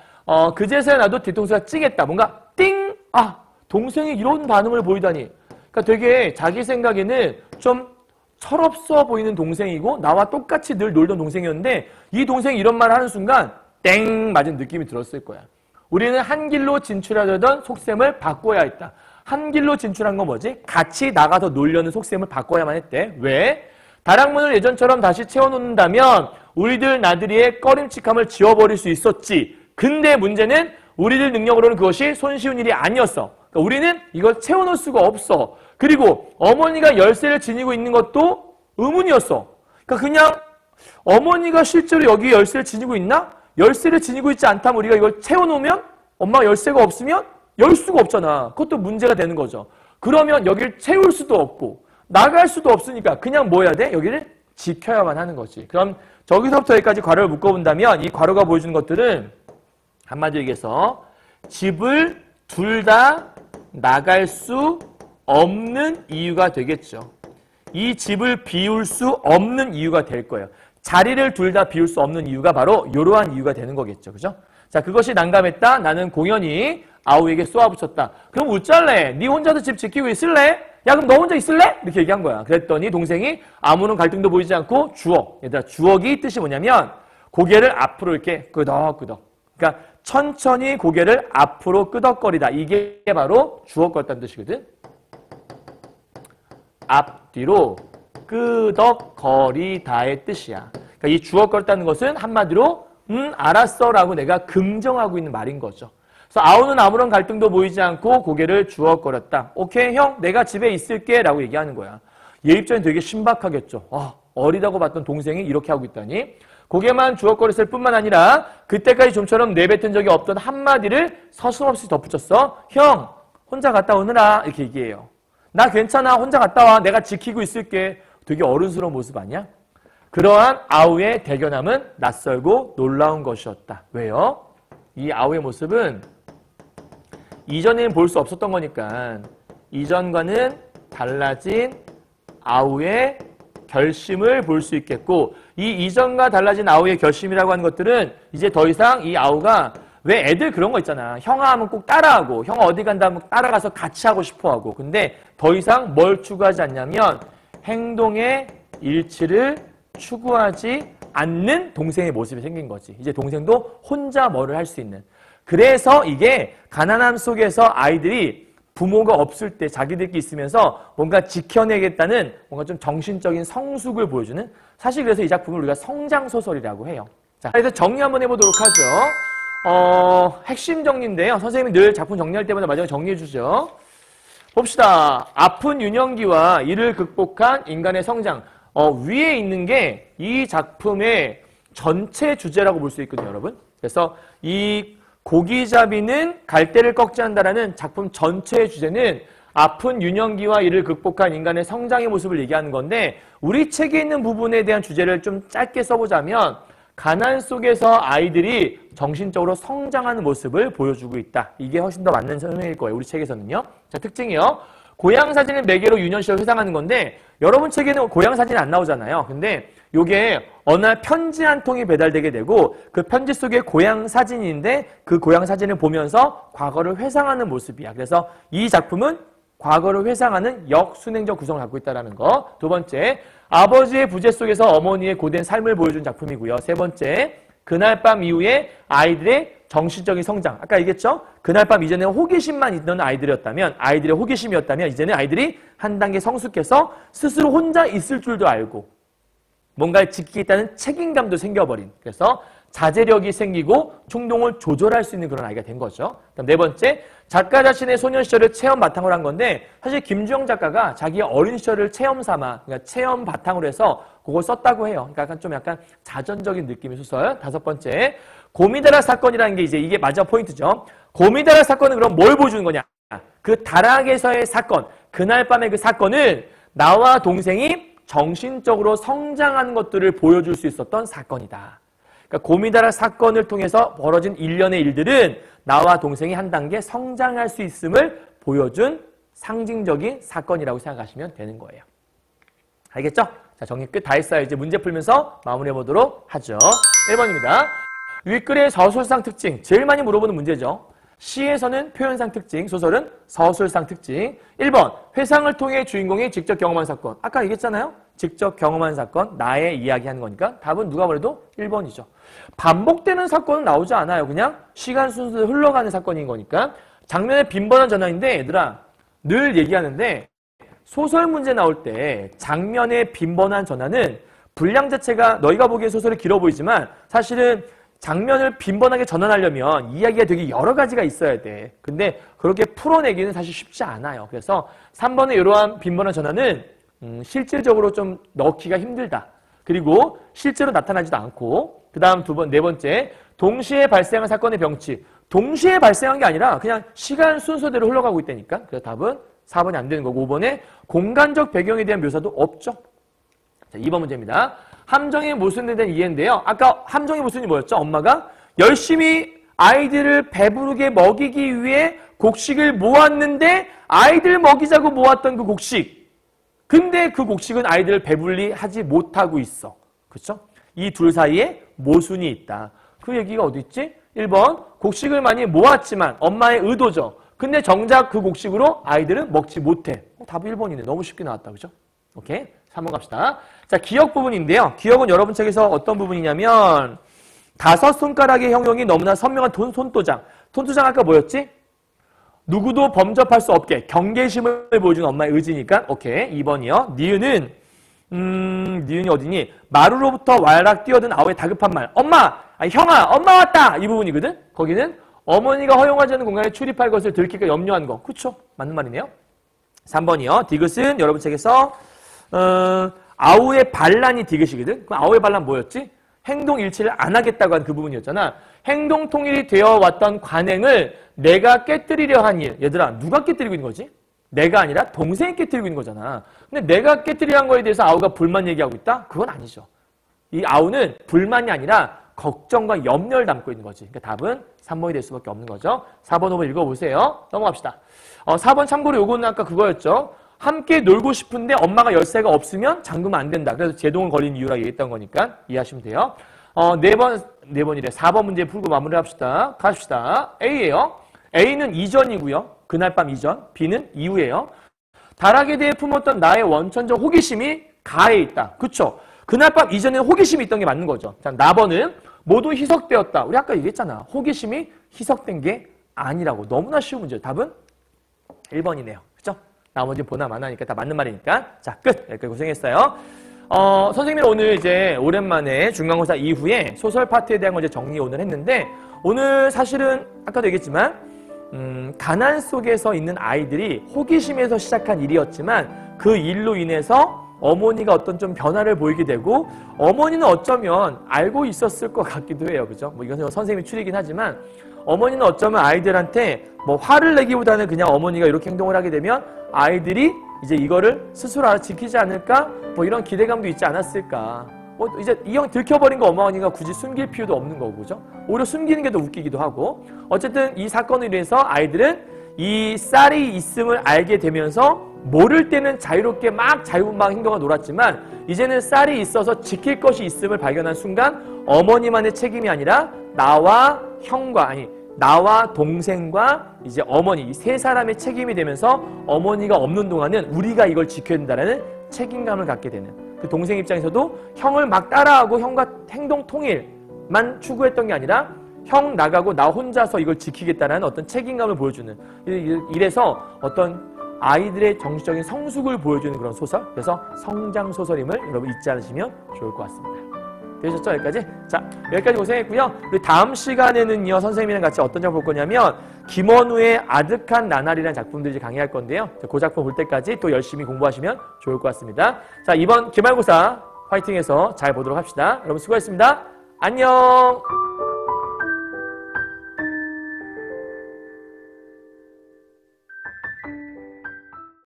그제서야 나도 뒤통수가 찌겠다. 뭔가 띵! 아, 동생이 이런 반응을 보이다니. 그러니까 되게 자기 생각에는 좀 철없어 보이는 동생이고 나와 똑같이 늘 놀던 동생이었는데 이 동생이 이런 말을 하는 순간 땡! 맞은 느낌이 들었을 거야. 우리는 한 길로 진출하려던 속셈을 바꿔야 했다. 한 길로 진출한 건 뭐지? 같이 나가서 놀려는 속셈을 바꿔야만 했대. 왜? 다락문을 예전처럼 다시 채워놓는다면 우리들 나들이의 꺼림칙함을 지워버릴 수 있었지. 근데 문제는 우리들 능력으로는 그것이 손쉬운 일이 아니었어. 그러니까 우리는 이걸 채워놓을 수가 없어. 그리고 어머니가 열쇠를 지니고 있는 것도 의문이었어. 그러니까 그냥 어머니가 실제로 여기 열쇠를 지니고 있나? 열쇠를 지니고 있지 않다면 우리가 이걸 채워놓으면 엄마가 열쇠가 없으면 열 수가 없잖아. 그것도 문제가 되는 거죠. 그러면 여기를 채울 수도 없고 나갈 수도 없으니까 그냥 뭐 해야 돼? 여기를 지켜야만 하는 거지. 그럼 저기서부터 여기까지 괄호를 묶어본다면 이 괄호가 보여주는 것들은 한마디로 얘기해서 집을 둘 다 나갈 수 없는 이유가 되겠죠. 이 집을 비울 수 없는 이유가 될 거예요. 자리를 둘 다 비울 수 없는 이유가 바로 이러한 이유가 되는 거겠죠. 그죠? 자, 그것이 난감했다. 나는 공연히 아우에게 쏘아붙였다. 그럼 어쩔래? 네 혼자도 집 지키고 있을래? 야, 그럼 너 혼자 있을래? 이렇게 얘기한 거야. 그랬더니 동생이 아무런 갈등도 보이지 않고 주억. 얘들아, 주억이 뜻이 뭐냐면 고개를 앞으로 이렇게 끄덕끄덕. 그러니까 천천히 고개를 앞으로 끄덕거리다. 이게 바로 주억거렸다는 뜻이거든. 앞뒤로 끄덕거리다의 뜻이야. 그러니까 이 주억거렸다는 것은 한마디로 알았어 라고 내가 긍정하고 있는 말인 거죠. 그래서 아우는 아무런 갈등도 보이지 않고 고개를 주워거렸다. 오케이 형 내가 집에 있을게 라고 얘기하는 거야. 얘 입장에 되게 신박하겠죠. 어리다고 봤던 동생이 이렇게 하고 있다니. 고개만 주워거렸을 뿐만 아니라 그때까지 좀처럼 내뱉은 적이 없던 한마디를 서슴없이 덧붙였어. 형 혼자 갔다 오느라 이렇게 얘기해요. 나 괜찮아 혼자 갔다 와 내가 지키고 있을게. 되게 어른스러운 모습 아니야? 그러한 아우의 대견함은 낯설고 놀라운 것이었다. 왜요? 이 아우의 모습은 이전에는 볼 수 없었던 거니까 이전과는 달라진 아우의 결심을 볼 수 있겠고 이 이전과 달라진 아우의 결심이라고 하는 것들은 이제 더 이상 이 아우가 왜 애들 그런 거 있잖아. 형아 하면 꼭 따라하고 형아 어디 간다 하면 따라가서 같이 하고 싶어 하고 근데 더 이상 뭘 추구하지 않냐면 행동의 일치를 추구하지 않는 동생의 모습이 생긴 거지. 이제 동생도 혼자 뭐를 할 수 있는. 그래서 이게 가난함 속에서 아이들이 부모가 없을 때 자기들끼리 있으면서 뭔가 지켜내겠다는 뭔가 좀 정신적인 성숙을 보여주는 사실 그래서 이 작품을 우리가 성장소설이라고 해요. 자, 그래서 정리 한번 해보도록 하죠. 핵심 정리인데요. 선생님이 늘 작품 정리할 때마다 마지막에 정리해 주죠. 봅시다. 아픈 유년기와 이를 극복한 인간의 성장. 위에 있는 게 이 작품의 전체 주제라고 볼 수 있거든요, 여러분. 그래서 이 고기잡이는 갈대를 꺾지 않는다라는 작품 전체의 주제는 아픈 유년기와 이를 극복한 인간의 성장의 모습을 얘기하는 건데 우리 책에 있는 부분에 대한 주제를 좀 짧게 써보자면 가난 속에서 아이들이 정신적으로 성장하는 모습을 보여주고 있다. 이게 훨씬 더 맞는 설명일 거예요. 우리 책에서는요. 자, 특징이요. 고향 사진을 매개로 유년 시절 회상하는 건데 여러분 책에는 고향 사진이 안 나오잖아요. 근데 요게 어느 날 편지 한 통이 배달되게 되고 그 편지 속에 고향 사진인데 그 고향 사진을 보면서 과거를 회상하는 모습이야. 그래서 이 작품은 과거를 회상하는 역순행적 구성을 갖고 있다는 거. 두 번째, 아버지의 부재 속에서 어머니의 고된 삶을 보여준 작품이고요. 세 번째, 그날 밤 이후에 아이들의 정신적인 성장. 아까 얘기했죠? 그날 밤 이전에는 호기심만 있던 아이들이었다면, 아이들의 호기심이었다면 이제는 아이들이 한 단계 성숙해서 스스로 혼자 있을 줄도 알고 뭔가를 지키겠다는 책임감도 생겨버린, 그래서 자제력이 생기고 충동을 조절할 수 있는 그런 아이가 된 거죠. 그다음 네 번째, 작가 자신의 소년 시절을 체험 바탕으로 한 건데 사실 김주영 작가가 자기의 어린 시절을 체험 삼아, 그러니까 체험 바탕으로 해서 그걸 썼다고 해요. 그러니까 약간 자전적인 느낌의 소설. 다섯 번째, 고미다라 사건이라는 게 이제 이게 마지막 포인트죠. 고미다라 사건은 그럼 뭘 보여주는 거냐? 그 다락에서의 사건, 그날 밤의 그 사건은 나와 동생이 정신적으로 성장하는 것들을 보여줄 수 있었던 사건이다. 그러니까 고미다라 사건을 통해서 벌어진 일련의 일들은 나와 동생이 한 단계 성장할 수 있음을 보여준 상징적인 사건이라고 생각하시면 되는 거예요. 알겠죠? 자, 정리 끝 다 했어요. 이제 문제 풀면서 마무리해 보도록 하죠. 1번입니다. 윗글의 서술상 특징. 제일 많이 물어보는 문제죠. 시에서는 표현상 특징, 소설은 서술상 특징. 1번, 회상을 통해 주인공이 직접 경험한 사건. 아까 얘기했잖아요. 직접 경험한 사건, 나의 이야기하는 거니까 답은 누가 뭐래도 1번이죠. 반복되는 사건은 나오지 않아요. 그냥 시간 순서대로 흘러가는 사건인 거니까. 장면의 빈번한 전환인데 얘들아, 늘 얘기하는데 소설 문제 나올 때 장면의 빈번한 전환은 분량 자체가 너희가 보기엔 소설이 길어 보이지만 사실은 장면을 빈번하게 전환하려면 이야기가 되게 여러 가지가 있어야 돼. 근데 그렇게 풀어내기는 사실 쉽지 않아요. 그래서 3번의 이러한 빈번한 전환은 실질적으로 좀 넣기가 힘들다. 그리고 실제로 나타나지도 않고, 그 다음 네 번째, 동시에 발생한 사건의 병치. 동시에 발생한 게 아니라 그냥 시간 순서대로 흘러가고 있다니까. 그래서 답은 4번이 안 되는 거고, 5번에 공간적 배경에 대한 묘사도 없죠. 자, 2번 문제입니다. 함정의 모순에 대한 이해인데요. 아까 함정의 모순이 뭐였죠? 엄마가 열심히 아이들을 배부르게 먹이기 위해 곡식을 모았는데 아이들 먹이자고 모았던 그 곡식. 근데 그 곡식은 아이들을 배불리 하지 못하고 있어. 그렇죠? 이 둘 사이에 모순이 있다. 그 얘기가 어디 있지? 1번, 곡식을 많이 모았지만 엄마의 의도죠. 근데 정작 그 곡식으로 아이들은 먹지 못해. 답이 1번이네. 너무 쉽게 나왔다. 그죠? 오케이. 3번 갑시다. 자, 기억 부분인데요. 기억은 여러분 책에서 어떤 부분이냐면 5손가락의 형용이 너무나 선명한 손도장. 손도장 아까 뭐였지? 누구도 범접할 수 없게 경계심을 보여주는 엄마의 의지니까 오케이. 2번이요. 니은이 어디니? 마루로부터 왈락 뛰어든 아우의 다급한 말. 엄마! 아니, 형아! 엄마 왔다! 이 부분이거든? 거기는 어머니가 허용하지 않는 공간에 출입할 것을 들킬까 염려한 거. 그쵸? 맞는 말이네요. 3번이요. 디귿은 여러분 책에서 아우의 반란이 디귿이거든? 그럼 아우의 반란 뭐였지? 행동 일치를 안 하겠다고 한 그 부분이었잖아. 행동 통일이 되어 왔던 관행을 내가 깨뜨리려 한 일. 얘들아, 누가 깨뜨리고 있는 거지? 내가 아니라 동생이 깨뜨리고 있는 거잖아. 근데 내가 깨뜨리려 한 거에 대해서 아우가 불만 얘기하고 있다? 그건 아니죠. 이 아우는 불만이 아니라 걱정과 염려를 담고 있는 거지. 그러니까 답은 3번이 될 수밖에 없는 거죠. 4번, 5번 읽어보세요. 넘어갑시다. 4번 참고로 요거는 아까 그거였죠. 함께 놀고 싶은데 엄마가 열쇠가 없으면 잠그면 안 된다. 그래서 제동을 걸린 이유라고 얘기했던 거니까 이해하시면 돼요. 4번이래. 4번 문제 풀고 마무리합시다. 가십시다. A예요. A는 이전이고요. 그날 밤 이전. B는 이후예요. 다락에 대해 품었던 나의 원천적 호기심이 가에 있다. 그쵸? 그날 밤 이전에는 호기심이 있던 게 맞는 거죠. 자, 나번은 모두 희석되었다. 우리 아까 얘기했잖아. 호기심이 희석된 게 아니라고. 너무나 쉬운 문제예요. 답은 1번이네요. 그쵸? 나머지 보나 마나니까 다 맞는 말이니까. 자, 끝. 여기까지 고생했어요. 선생님이 오늘 이제 오랜만에 중간고사 이후에 소설 파트에 대한 걸 이제 정리 오늘 했는데, 오늘 사실은 아까도 얘기했지만, 가난 속에서 있는 아이들이 호기심에서 시작한 일이었지만, 그 일로 인해서 어머니가 어떤 좀 변화를 보이게 되고, 어머니는 어쩌면 알고 있었을 것 같기도 해요. 그죠? 뭐 이건 선생님이 추리긴 하지만, 어머니는 어쩌면 아이들한테 뭐 화를 내기보다는 그냥 어머니가 이렇게 행동을 하게 되면 아이들이 이제 이거를 스스로 지키지 않을까? 뭐 이런 기대감도 있지 않았을까? 뭐 이제 이 형 들켜버린 거 어머니가 굳이 숨길 필요도 없는 거고, 그죠? 오히려 숨기는 게 더 웃기기도 하고, 어쨌든 이 사건으로 인해서 아이들은 이 쌀이 있음을 알게 되면서 모를 때는 자유롭게 막 자유분방 행동을 놀았지만, 이제는 쌀이 있어서 지킬 것이 있음을 발견한 순간 어머니만의 책임이 아니라 나와 형과, 아니 나와 동생과 이제 어머니, 이 세 사람의 책임이 되면서 어머니가 없는 동안은 우리가 이걸 지켜야 된다는 책임감을 갖게 되는, 그 동생 입장에서도 형을 막 따라하고 형과 행동 통일만 추구했던 게 아니라 형 나가고 나 혼자서 이걸 지키겠다는 어떤 책임감을 보여주는, 이래서 어떤 아이들의 정신적인 성숙을 보여주는 그런 소설, 그래서 성장소설임을 여러분 잊지 않으시면 좋을 것 같습니다. 되셨죠? 여기까지? 자, 여기까지 고생했고요. 우리 다음 시간에는요, 선생님이랑 같이 어떤 작품 볼 거냐면 김원우의 아득한 나날이라는 작품들을 강의할 건데요. 그 작품 볼 때까지 또 열심히 공부하시면 좋을 것 같습니다. 자, 이번 기말고사 화이팅해서 잘 보도록 합시다. 여러분 수고하셨습니다. 안녕!